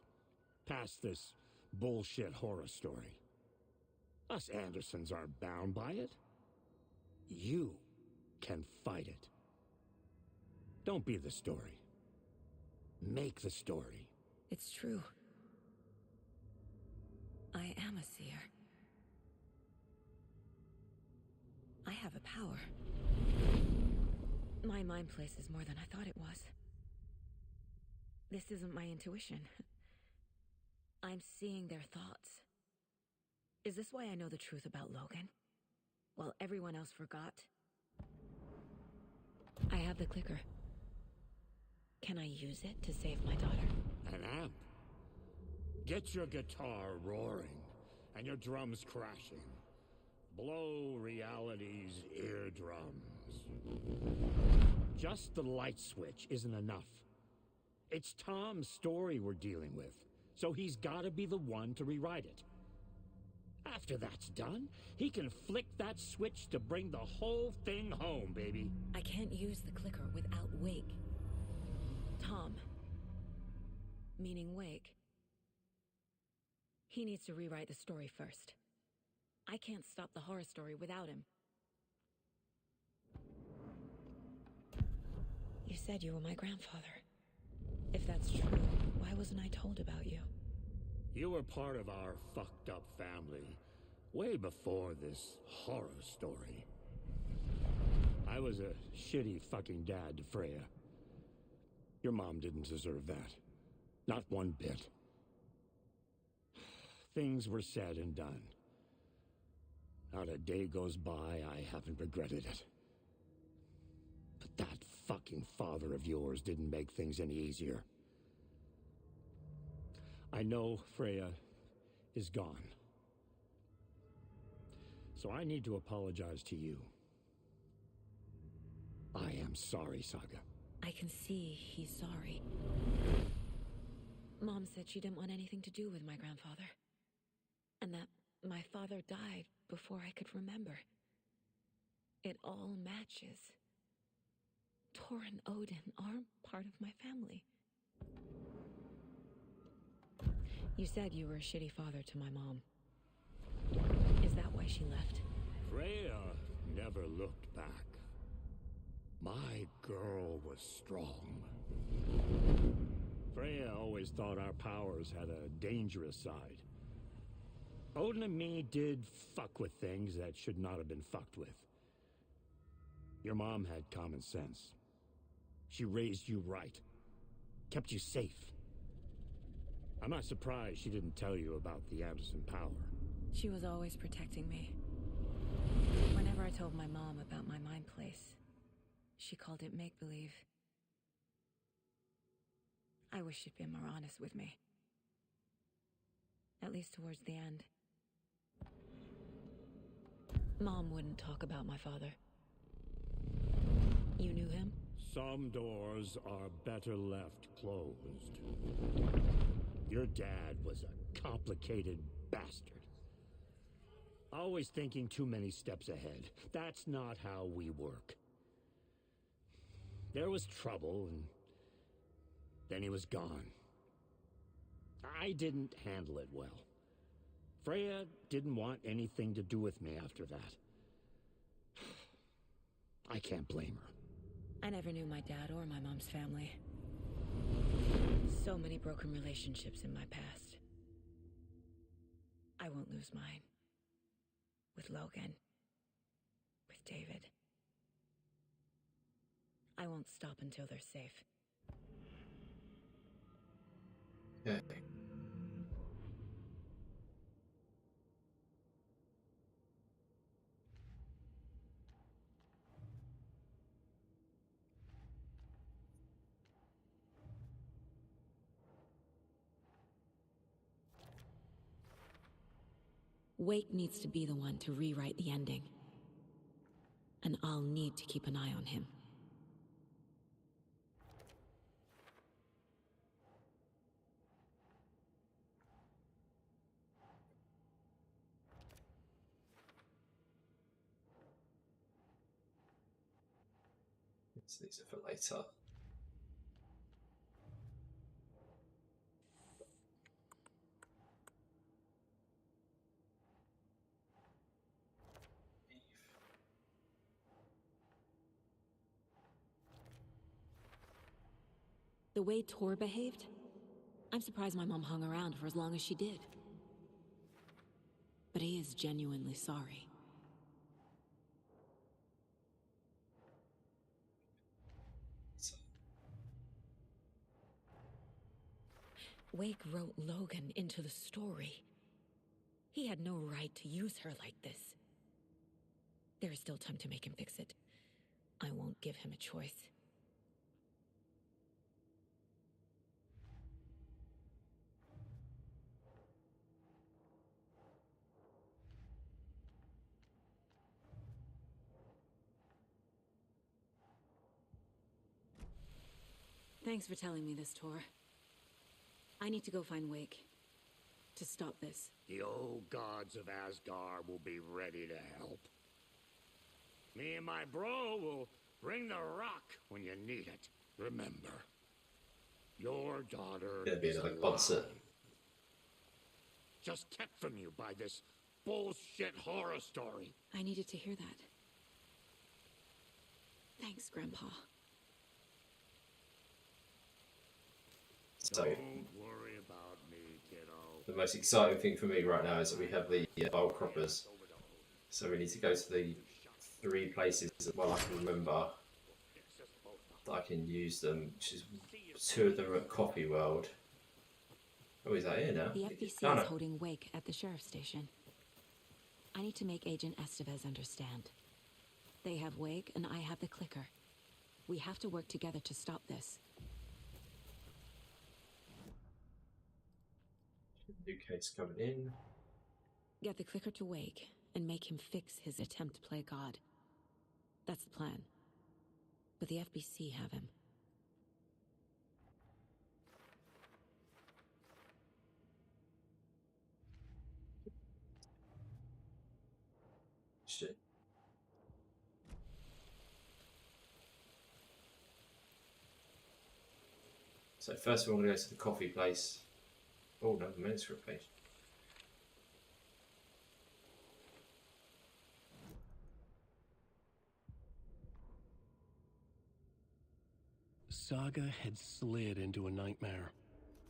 Past this bullshit horror story. Us Andersons aren't bound by it. You can fight it. Don't be the story. Make the story. It's true. I am a seer. I have a power. My mind place is more than I thought it was. This isn't my intuition. I'm seeing their thoughts. Is this why I know the truth about Logan? While everyone else forgot? I have the clicker. Can I use it to save my daughter? An amp. Get your guitar roaring and your drums crashing. Blow reality's eardrums. Just the light switch isn't enough. It's Tom's story we're dealing with, so he's gotta be the one to rewrite it. After that's done, he can flick that switch to bring the whole thing home, baby. I can't use the clicker without Wake. Tom. Meaning Wake. He needs to rewrite the story first. I can't stop the horror story without him. You said you were my grandfather. If that's true, why wasn't I told about you? You were part of our fucked up family way before this horror story. I was a shitty fucking dad to Freya. Your mom didn't deserve that. Not one bit. Things were said and done. Not a day goes by I haven't regretted it. But that fucking father of yours didn't make things any easier. I know Freya is gone. So I need to apologize to you. I am sorry, Saga. I can see he's sorry. Mom said she didn't want anything to do with my grandfather. And that my father died before I could remember. It all matches. Tor and Odin are part of my family. You said you were a shitty father to my mom. Is that why she left? Freya never looked back. My girl was strong. Freya always thought our powers had a dangerous side. Odin and me did fuck with things that should not have been fucked with. Your mom had common sense. She raised you right. Kept you safe. I'm not surprised she didn't tell you about the Anderson power. She was always protecting me. Whenever I told my mom about my mind place, she called it make-believe. I wish she'd been more honest with me. At least towards the end. Mom wouldn't talk about my father. You knew him? Some doors are better left closed. Your dad was a complicated bastard. Always thinking too many steps ahead. That's not how we work. There was trouble, and then he was gone. I didn't handle it well. Freya didn't want anything to do with me after that. I can't blame her. I never knew my dad or my mom's family. So many broken relationships in my past. I won't lose mine. With Logan. With David. I won't stop until they're safe. Okay. Wake needs to be the one to rewrite the ending. And I'll need to keep an eye on him. These are for later. The way Tor behaved, I'm surprised my mom hung around for as long as she did. But he is genuinely sorry. Wake wrote Logan into the story. He had no right to use her like this. There is still time to make him fix it. I won't give him a choice. Thanks for telling me this, Tor. I need to go find Wake. To stop this. The old gods of Asgard will be ready to help. Me and my bro will bring the rock when you need it. Remember, your daughter Gonna be is another alive. concert. Just kept from you by this bullshit horror story. I needed to hear that. Thanks, Grandpa. So Don't worry about me, kiddo. the most exciting thing for me right now is that we have the bowl croppers. So we need to go to the 3 places that I can remember that I can use them, which is 2 of them at Coffee World. Oh, is that here now? The FBC Oh, no. is holding wake at the sheriff's station. I need to make Agent Estevez understand. They have wake and I have the clicker. We have to work together to stop this. New case coming in. Get the clicker to wake and make him fix his attempt to play God. That's the plan. But the FBC have him. Shit. So first of all, I'm going to go to the coffee place. Oh no, the manuscript page. Saga had slid into a nightmare.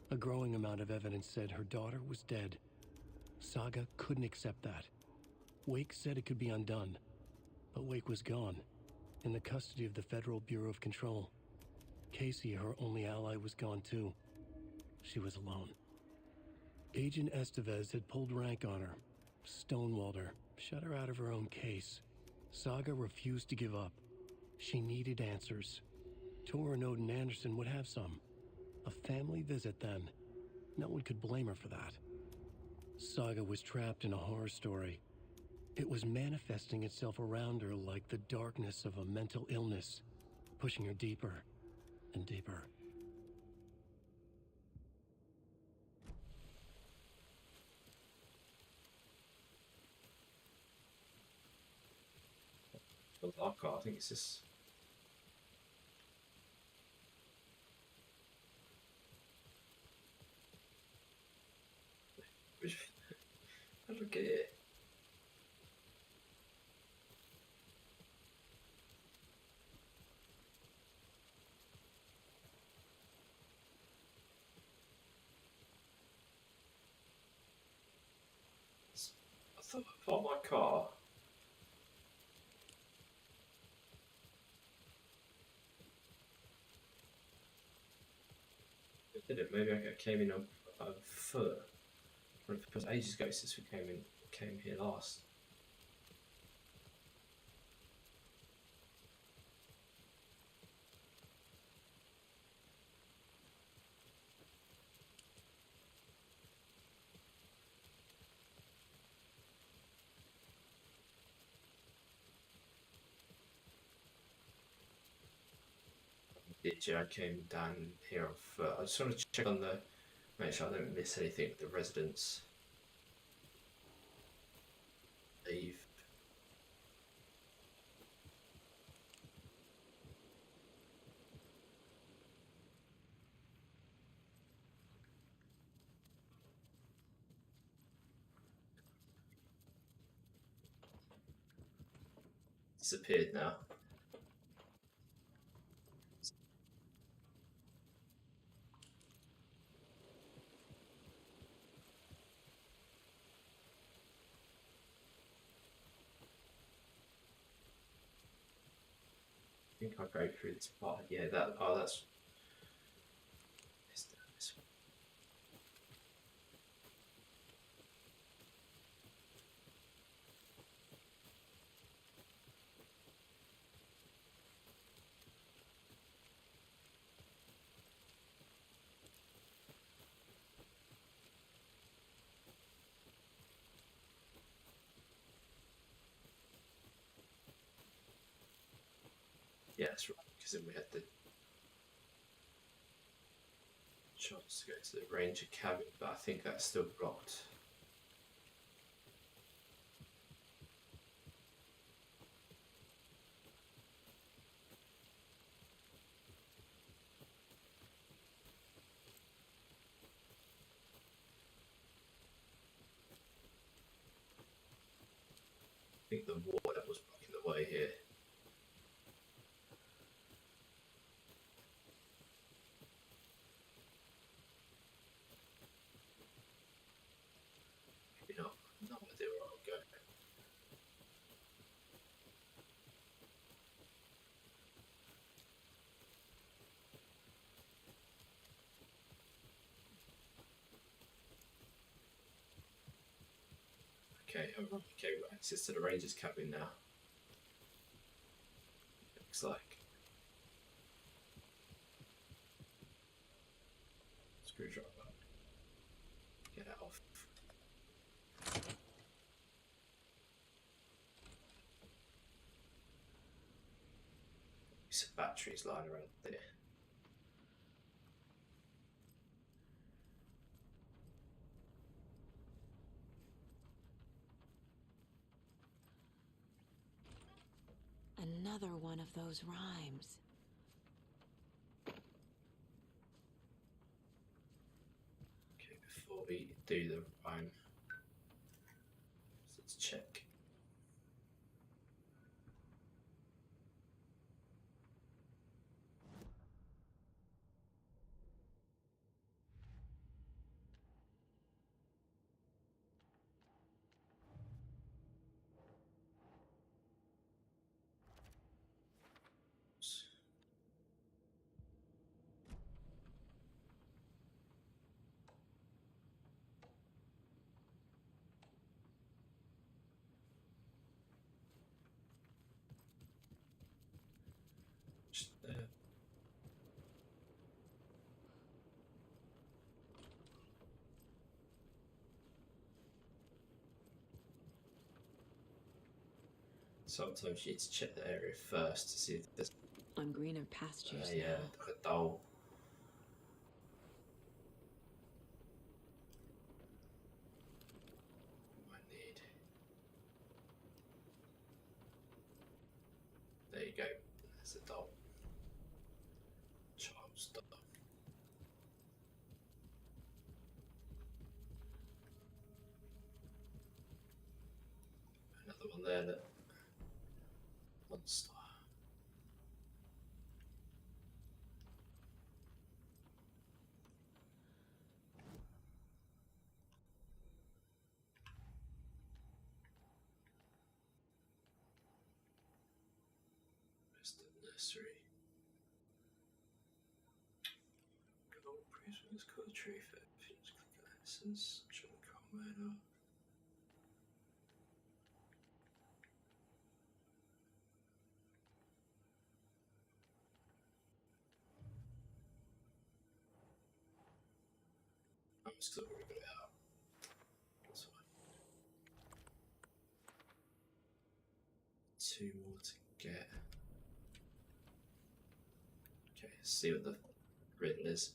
A growing amount of evidence said her daughter was dead. Saga couldn't accept that. Wake said it could be undone, but Wake was gone, in the custody of the Federal Bureau of Control. Casey, her only ally, was gone too. She was alone. Agent Estevez had pulled rank on her, stonewalled her, shut her out of her own case. Saga refused to give up. She needed answers. Tor and Odin Anderson would have some. A family visit then. No one could blame her for that. Saga was trapped in a horror story. It was manifesting itself around her like the darkness of a mental illness, pushing her deeper and deeper. I think it's this. Look at it. I thought I found my car. Did it? Maybe I came in on foot. It was ages ago since we came here last. I came down here on foot. I just want to check on make sure I don't miss anything. The residents leave. Disappeared now. I think I'll go through this part. Yeah, that's this one. Yeah, that's right, because then we had the chance to go to the ranger cabin, but I think that's still blocked. I think the water was blocking the way here. Okay, oh, okay, we've got access to the Ranger's cabin now. Looks like. Screwdriver. Get that off. Some batteries lying around there. Another one of those rhymes. Okay, before we do the rhyme, let's check. Just there. Sometimes you need to check the area first to see if there's On greener pastures a now. doll. Might need. There you go. There's a doll. Child's doll. Another one there that monster. Where's the nursery? Good old Christmas cut tree for Phoenix Click Essence, John Carmelo. I'm still already got it out. That's fine. Two more to get. Okay, let's see what the riddle is.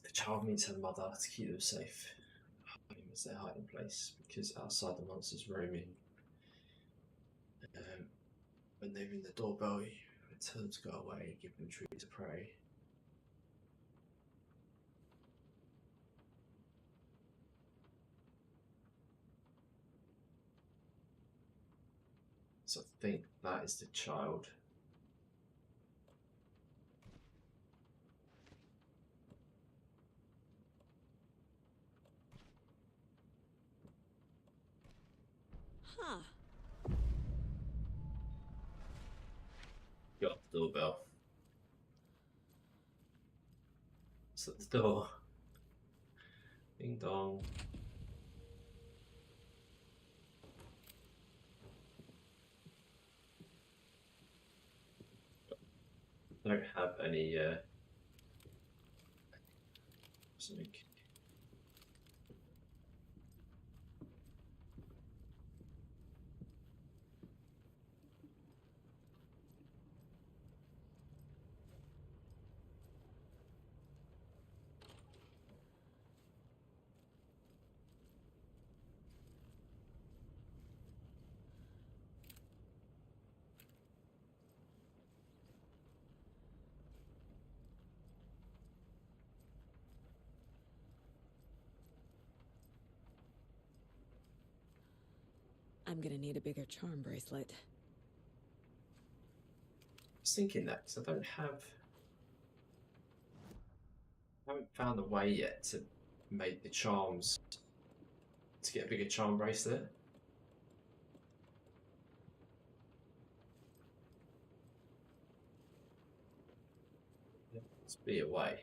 The child meets her mother to keep them safe. Home is their hiding place because outside the monsters roaming. When they ring the doorbell, you tell them to go away and give them a treat to pray. So I think that is the child. Huh. Got the doorbell. It's at the door. Ding dong. I don't have any something. I'm gonna need a bigger charm bracelet. I was thinking that because I don't have. I haven't found a way yet to make the charms to get a bigger charm bracelet. There must be a way.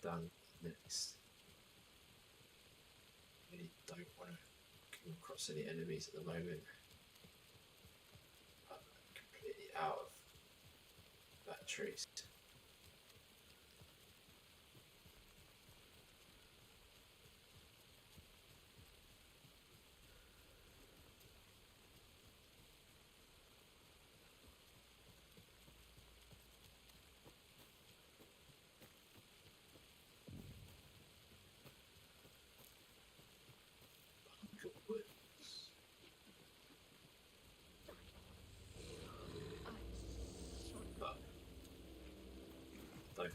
done next. Really don't want to come across any enemies at the moment. I'm completely out of batteries. Don't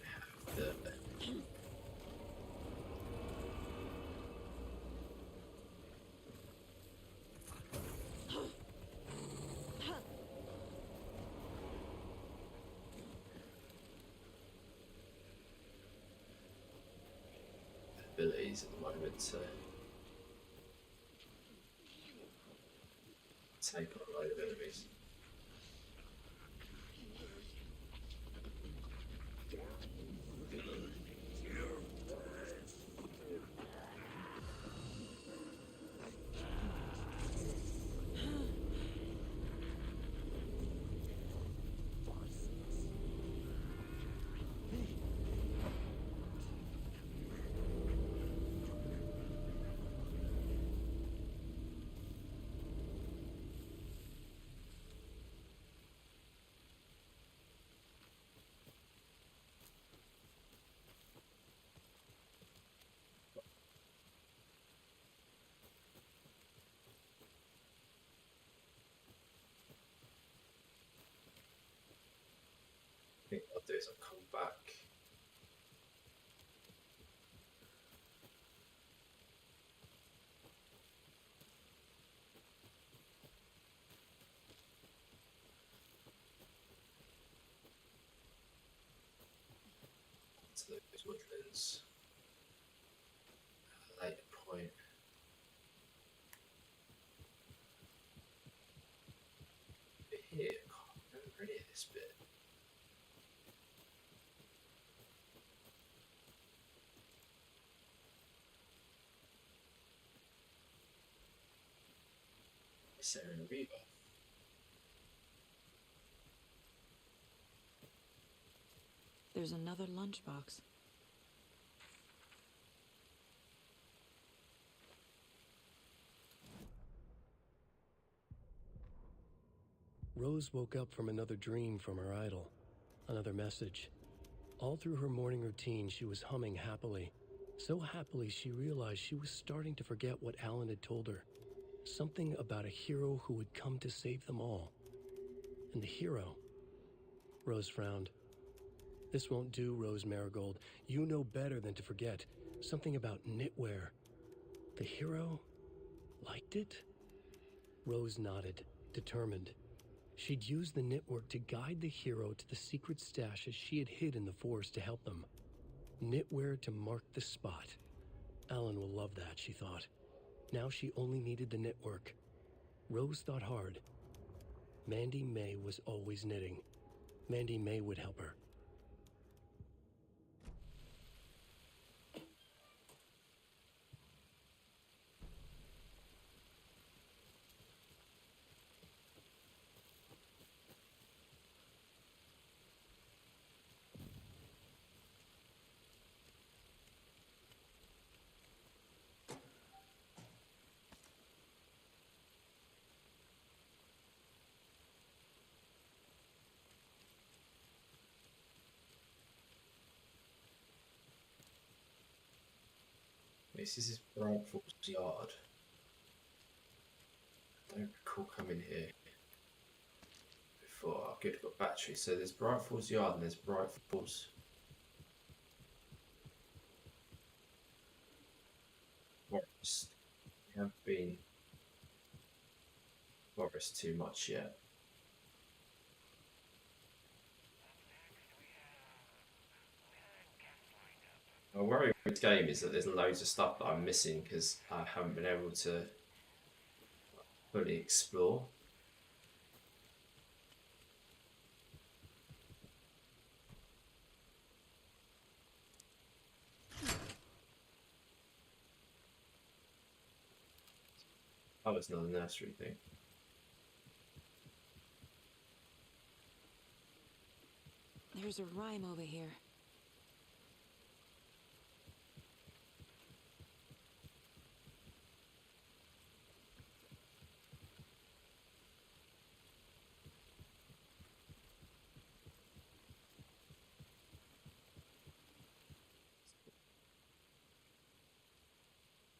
have the abilities at the moment to take on a load of enemies. I think what I'll do is I'll come back to those woodlands at a later point. But here, I can't remember any of this bit. Sarah and Reba. There's another lunchbox. Rose woke up from another dream from her idol. Another message. All through her morning routine, she was humming happily. So happily, she realized she was starting to forget what Alan had told her. Something about a hero who would come to save them all. And the hero... Rose frowned. This won't do, Rose Marigold. You know better than to forget. Something about knitwear. The hero liked it? Rose nodded, determined. She'd use the knitwork to guide the hero to the secret stashes she had hid in the forest to help them. Knitwear to mark the spot. Alan will love that, she thought. Now she only needed the knitwork. Rose thought hard. Mandy May was always knitting. Mandy May would help her. This is Bright Falls Yard. I don't recall coming here before. Oh, good, got batteries. So there's Bright Falls Yard and there's Bright Falls Forest. We haven't been Forest too much yet. My worry with this game is that there's loads of stuff that I'm missing because I haven't been able to fully explore. Oh, it's another nursery thing. There's a rhyme over here.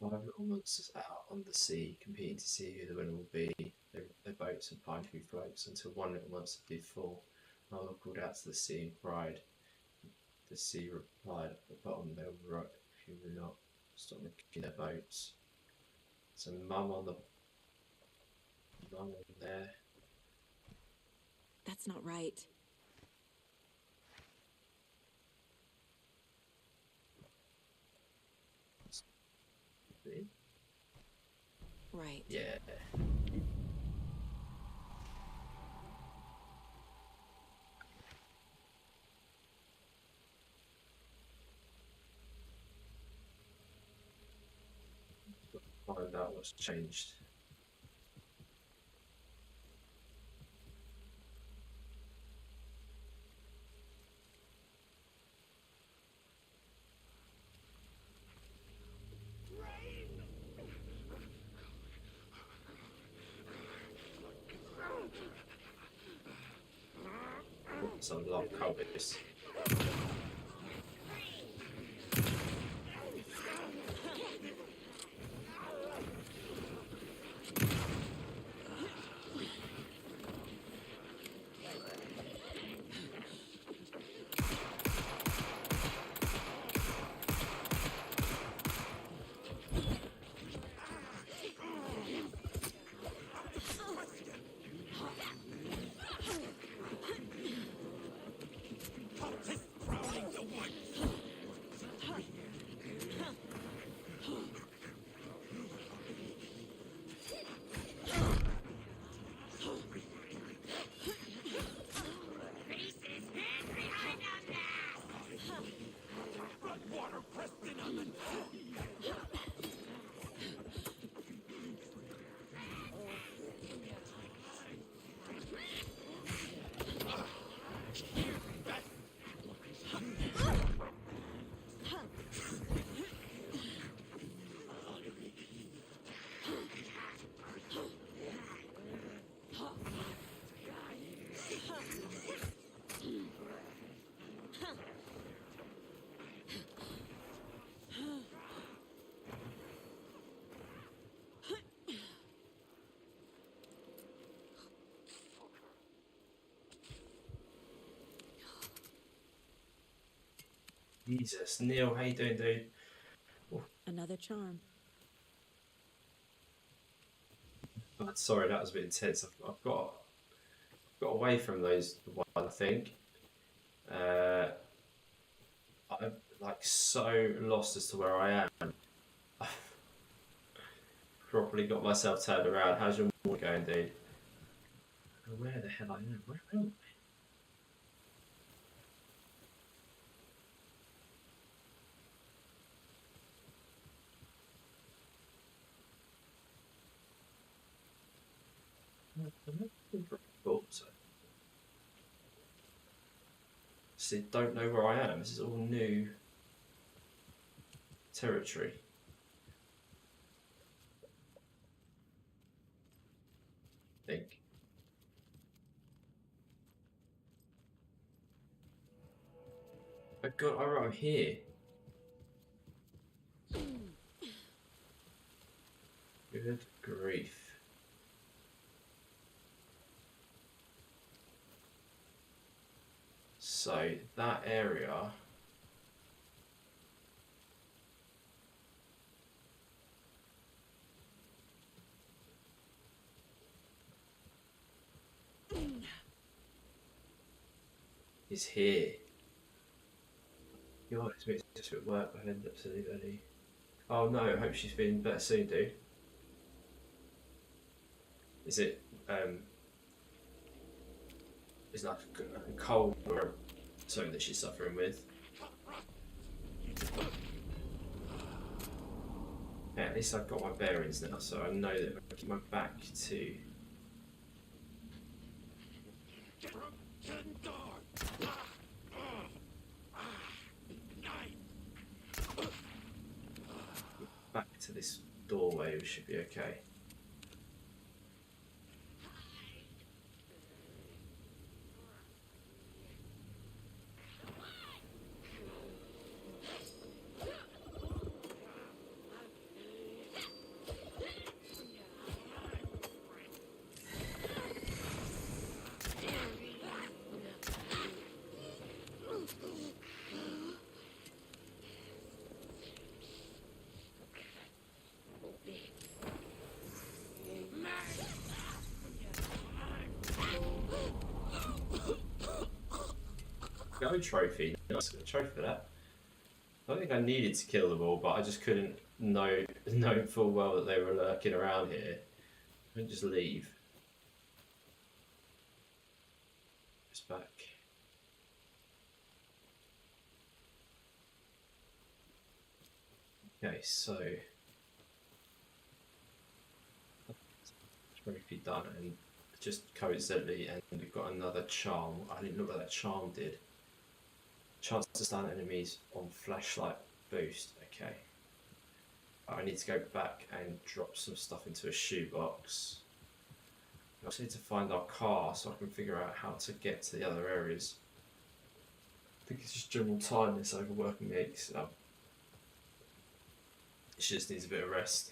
Five little monsters out on the sea, competing to see who the winner will be. Their boats and pine tree floats until one little monster did fall. Mother called out to the sea and cried. The sea replied, at the bottom they will rot if you will not stop making their boats. So mum on there. That's not right. Right. Yeah. Find out what's changed. Some love covers. Jesus, Neil, how you doing, dude? Another charm. Oh, sorry, that was a bit intense. I've got away from those one, I think. I'm like so lost as to where I am. I've properly got myself turned around. How's your morning going, dude? Where the hell I am? Where am I? So don't know where I am. This is all new territory. I think. Oh God, I'm here. Good grief. So that area is here. God, it's just at work. I ended up silly early. Oh no, I hope she's feeling better soon, dude. Is it is like a cold or something that she's suffering with? Yeah, at least I've got my bearings now, so I know that if I keep my back to... back to this doorway, we should be okay. Go trophy. Nice trophy for that. I don't think I needed to kill them all, but I just couldn't know full well that they were lurking around here. I didn't just leave. Just back. Okay, so trophy done, and just coincidentally, and we've got another charm. I didn't look what that charm did. Chance to stun enemies on flashlight boost. Okay. I need to go back and drop some stuff into a shoebox. I also need to find our car so I can figure out how to get to the other areas. I think it's just general tiredness over working weeks. It just needs a bit of rest.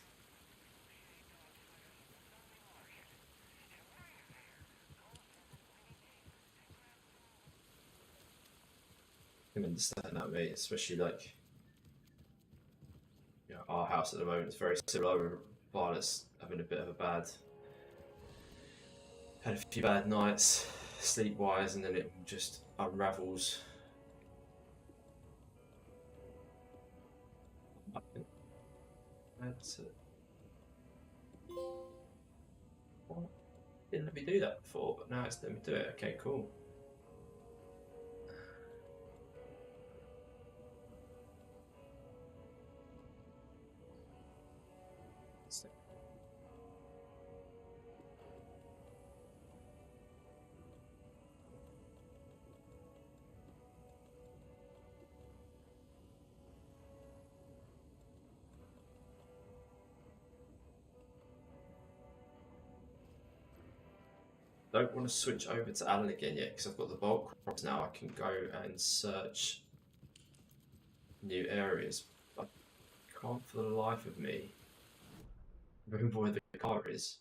I can understand that, mate, especially like, you know, our house at the moment is very similar. Violet's having a bit of a had a few bad nights sleep wise, and then it just unravels. That's it. Well, didn't let me do that before, but now it's let me do it. Okay, cool. Don't want to switch over to Alan again yet because I've got the bulk crops now. I can go and search new areas. I can't for the life of me remember where the car is.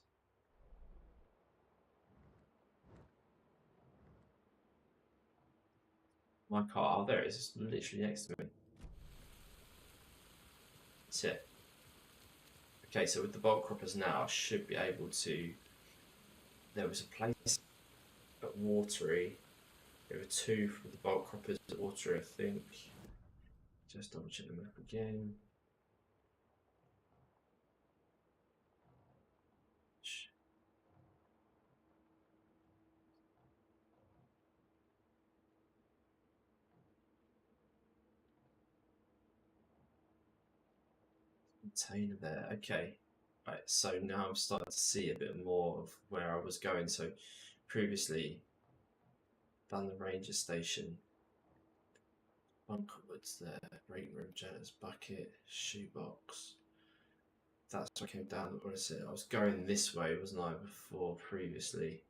My car, oh, there it is. It's literally next to me. That's it. Okay, so with the bulk croppers now, I should be able to. There was a place at Watery. There were two for the bulk croppers at Watery, I think. Just double check the map again. Container there. Okay. Right, so now I'm starting to see a bit more of where I was going. So previously done the ranger station. Bunker woods there, break room, janitor's bucket, shoebox. That's what I came down. What is it? I was going this way, wasn't I, before previously?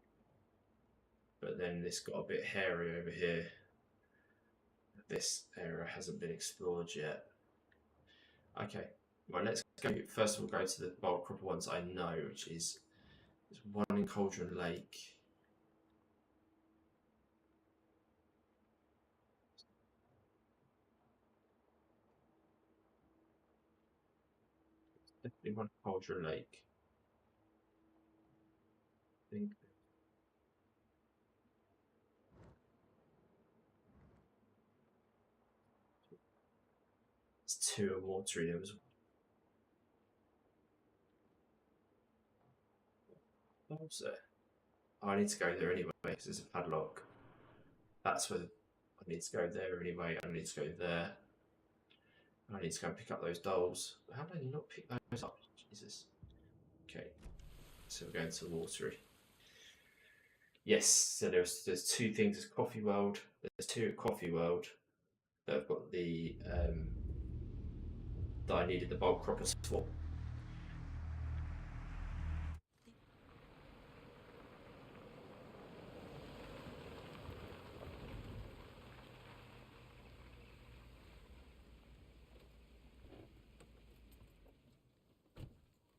But then this got a bit hairy over here. This area hasn't been explored yet. Okay, well, let's go. First of all, go to the bulk crop ones I know, which is there's one in Cauldron Lake. Definitely one in Cauldron Lake. I think. It's two at Watery. There was. What was it? Oh, I need to go there anyway because there's a padlock. That's where I need to go there anyway. I need to go there. I need to go and pick up those dolls. How did I not pick those up? Jesus. Okay. So we're going to the watery. Yes, so there's 2 things at Coffee World. There's 2 at Coffee World that have got the that I needed the bulk croppers for.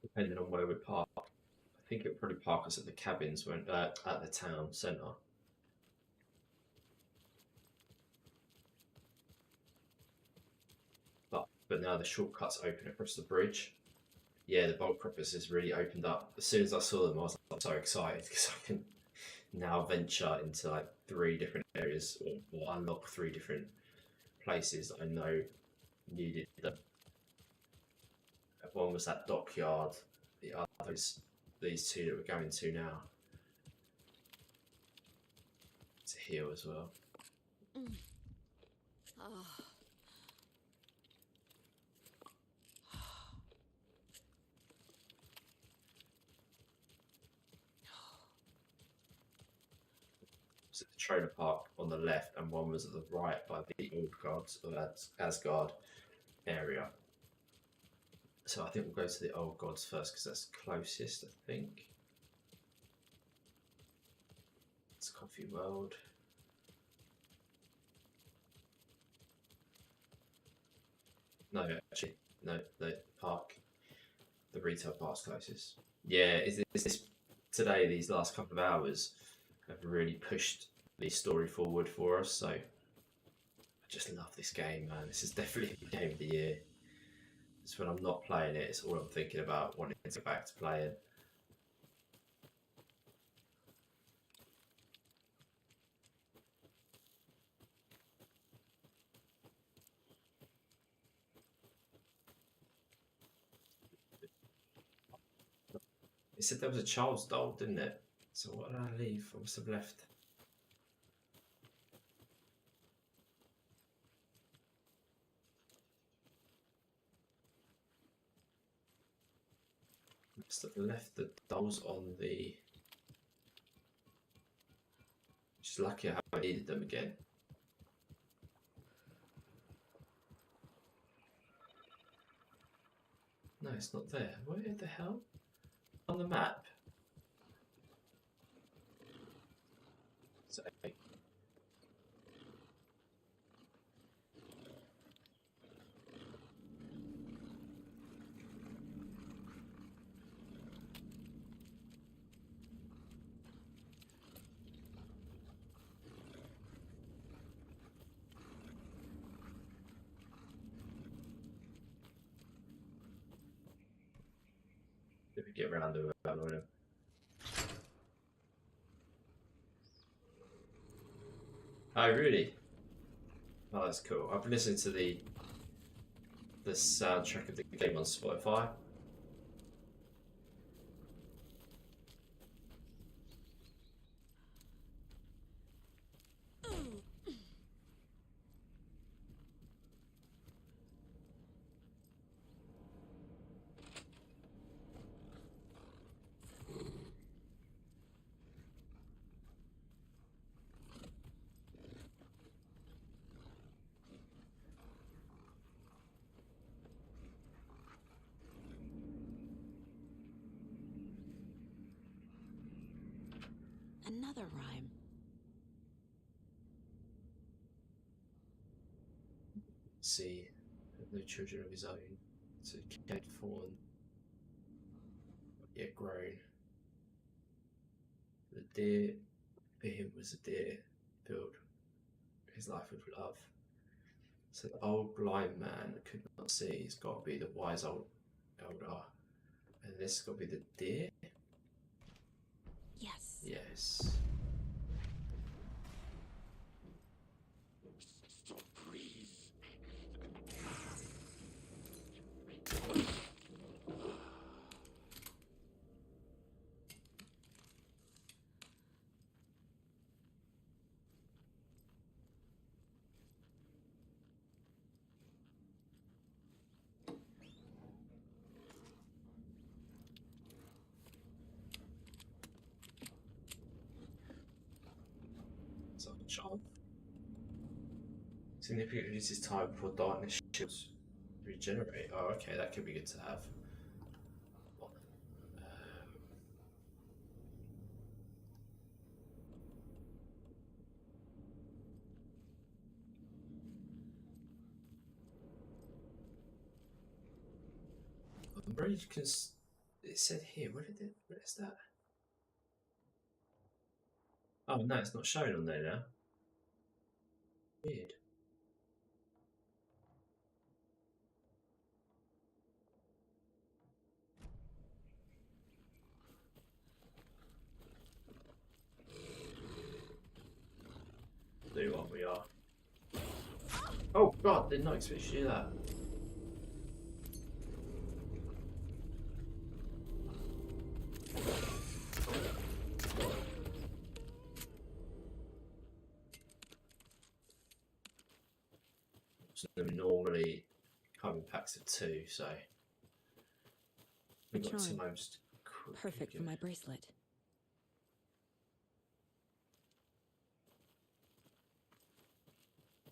Depending on where we park. I think it'll probably park us at the cabins when at the town centre. But now the shortcut's open across the bridge. Yeah, the bulk croppers has really opened up. As soon as I saw them, I was like, so excited because I can now venture into like 3 different areas or unlock 3 different places that I know needed them. One was that dockyard, the other is these 2 that we're going to now. To heal as well. Oh. Was at the trailer park on the left, and one was at the right by the old guards or Asgard area. So I think we'll go to the old gods first because that's closest, I think. It's Coffee World. No, actually, no, the park. The retail park's closest. Yeah, is this today? These last couple of hours have really pushed the story forward for us. So I just love this game, man. This is definitely the game of the year. It's when I'm not playing it, it's all I'm thinking about, wanting to get back to playing. It said there was a child's doll, didn't it? So what did I leave? What must have left? Must have left the dolls on the... Just lucky how I needed them again. No, it's not there. Where the hell? On the map. So, if we get around to it, I'll annoy him. Oh, really? Oh, that's cool. I've listened to the soundtrack of the game on Spotify. Another rhyme. See, no children of his own, so he had fallen, yet grown. The deer for him was a deer filled his life with love. So the old blind man that could not see, he's got to be the wise old elder. And this has got to be the deer? Yes. Yes. much of. Significantly reduces time before darkness shields regenerate. Oh, okay, that could be good to have. Umbrage can. It said here. Where is that? Oh no, it's not showing on there now. Weird. Do what we are. Oh god, did not expect you to do that. So they normally come in packs of 2, so we've got some most Perfect for my bracelet.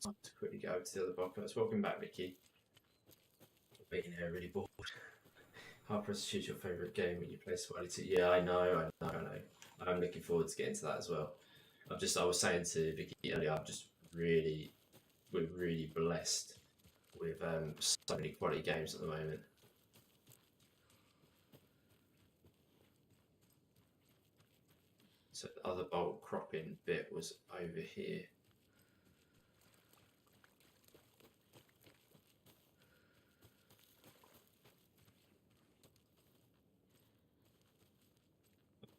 Time to quickly go over to the other podcast. Welcome back, Mickey. Being here really bored. How press choose your favourite game when you play Smiley 2? Yeah, I know. I'm looking forward to getting to that as well. I was saying to Vicky earlier, we're really blessed with so many quality games at the moment. So the other bolt cropping bit was over here.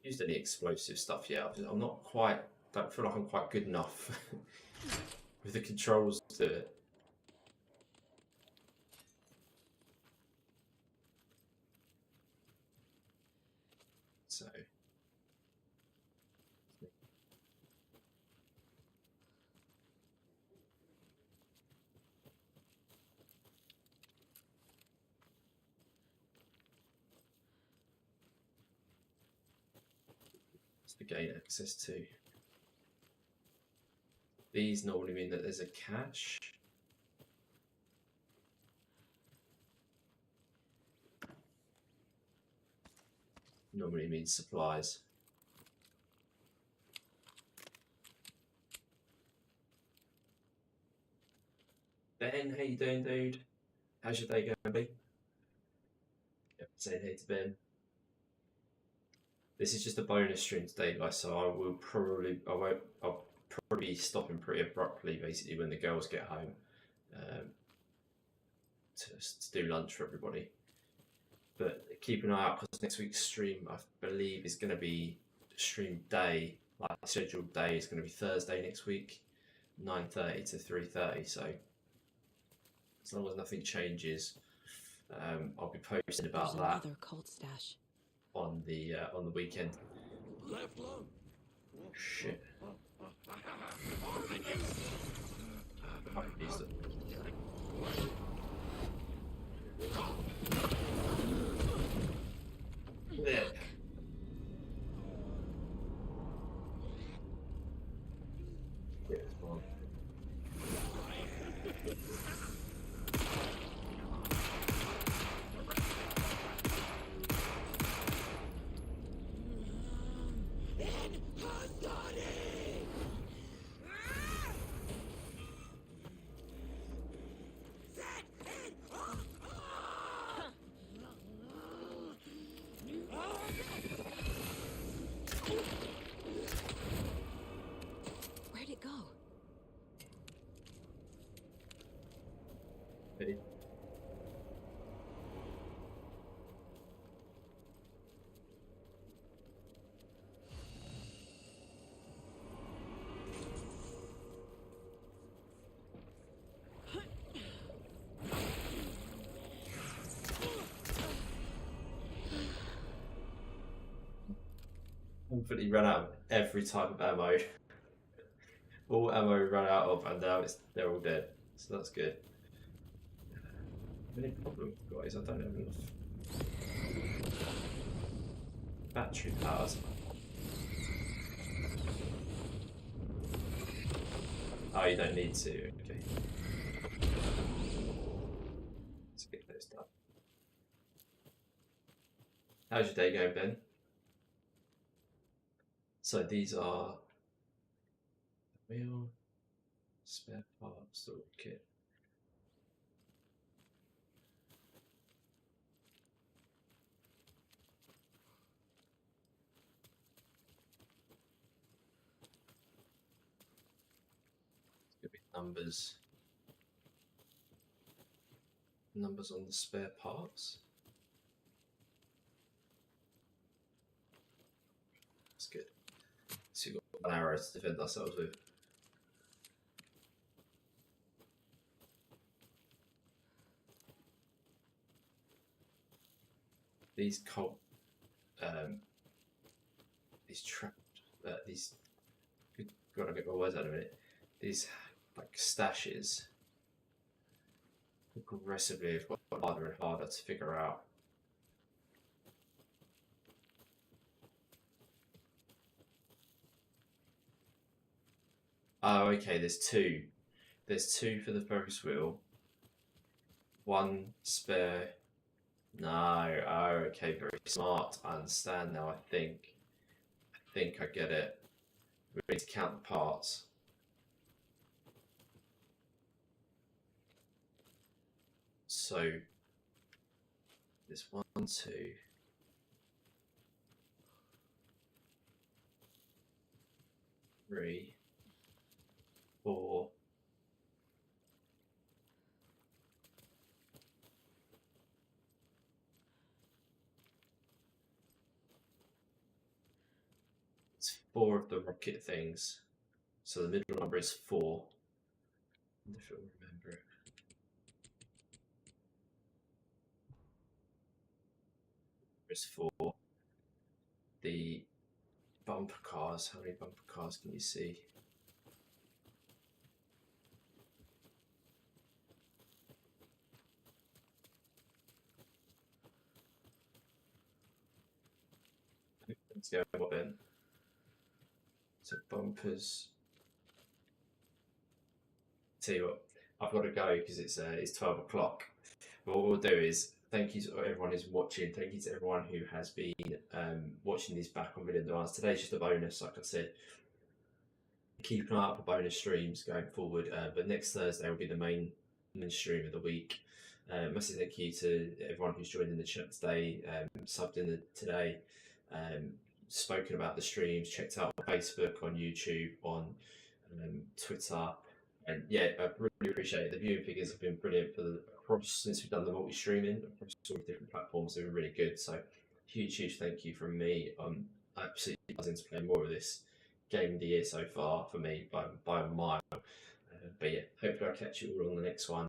Used any explosive stuff yet. I'm not quite. Don't feel like I'm quite good enough with the controls to do it. So. To gain access to. These normally mean that there's a cache. Normally means supplies. Ben, how you doing, dude? How's your day going, buddy? Yep, saying hey to Ben. This is just a bonus stream today, guys, so I'll probably be stopping pretty abruptly, basically, when the girls get home, to do lunch for everybody. But keep an eye out, because next week's stream, I believe, is going to be stream day, like scheduled day is going to be Thursday next week, 9:30 to 3:30. So as long as nothing changes, I'll be posting about that. Another cult stash. On the weekend. Left lung. Shit. I used it. There. Yeah, it's fine. Where'd it go? Hey. Completely run out of every type of ammo. All ammo we ran out of, and now they're all dead. So that's good. Any problem, guys? I don't have enough battery powers. Oh, you don't need to. Okay. Let's get those done. How's your day going, Ben? So these are the wheel, spare parts, the kit. It's gonna be numbers on the spare parts. That's good. So we've got 1 hour to defend ourselves with. These these gotta get my words out in a minute. These like stashes progressively have got harder and harder to figure out. Oh, okay, there's two. There's two for the Ferris wheel. One spare. No, oh, okay, very smart. I understand now, I think I get it. We need to count the parts. So, there's 1, 2, 3, 4, 4 of the rocket things. So the middle number is 4. I wonder if you'll remember it. It's 4. The bumper cars, how many bumper cars can you see? Let's go what then? So bumpers. Tell you what, I've got to go because it's 12 o'clock. But what we'll do is thank you to everyone who's watching. Thank you to everyone who has been watching these back on Video Demands. Today's just a bonus, like I said. Keep an eye out for bonus streams going forward. But next Thursday will be the main stream of the week. Massive thank you to everyone who's joined in the chat today, subbed in today, spoken about the streams, checked out on Facebook, on YouTube, on Twitter. And yeah, I really appreciate it. The viewing figures have been brilliant since we've done the multi-streaming across all the different platforms. They've been really good. So huge thank you from me. I'm absolutely buzzing to play more of this game of the year so far for me by a mile. But yeah, hopefully I'll catch you all on the next one.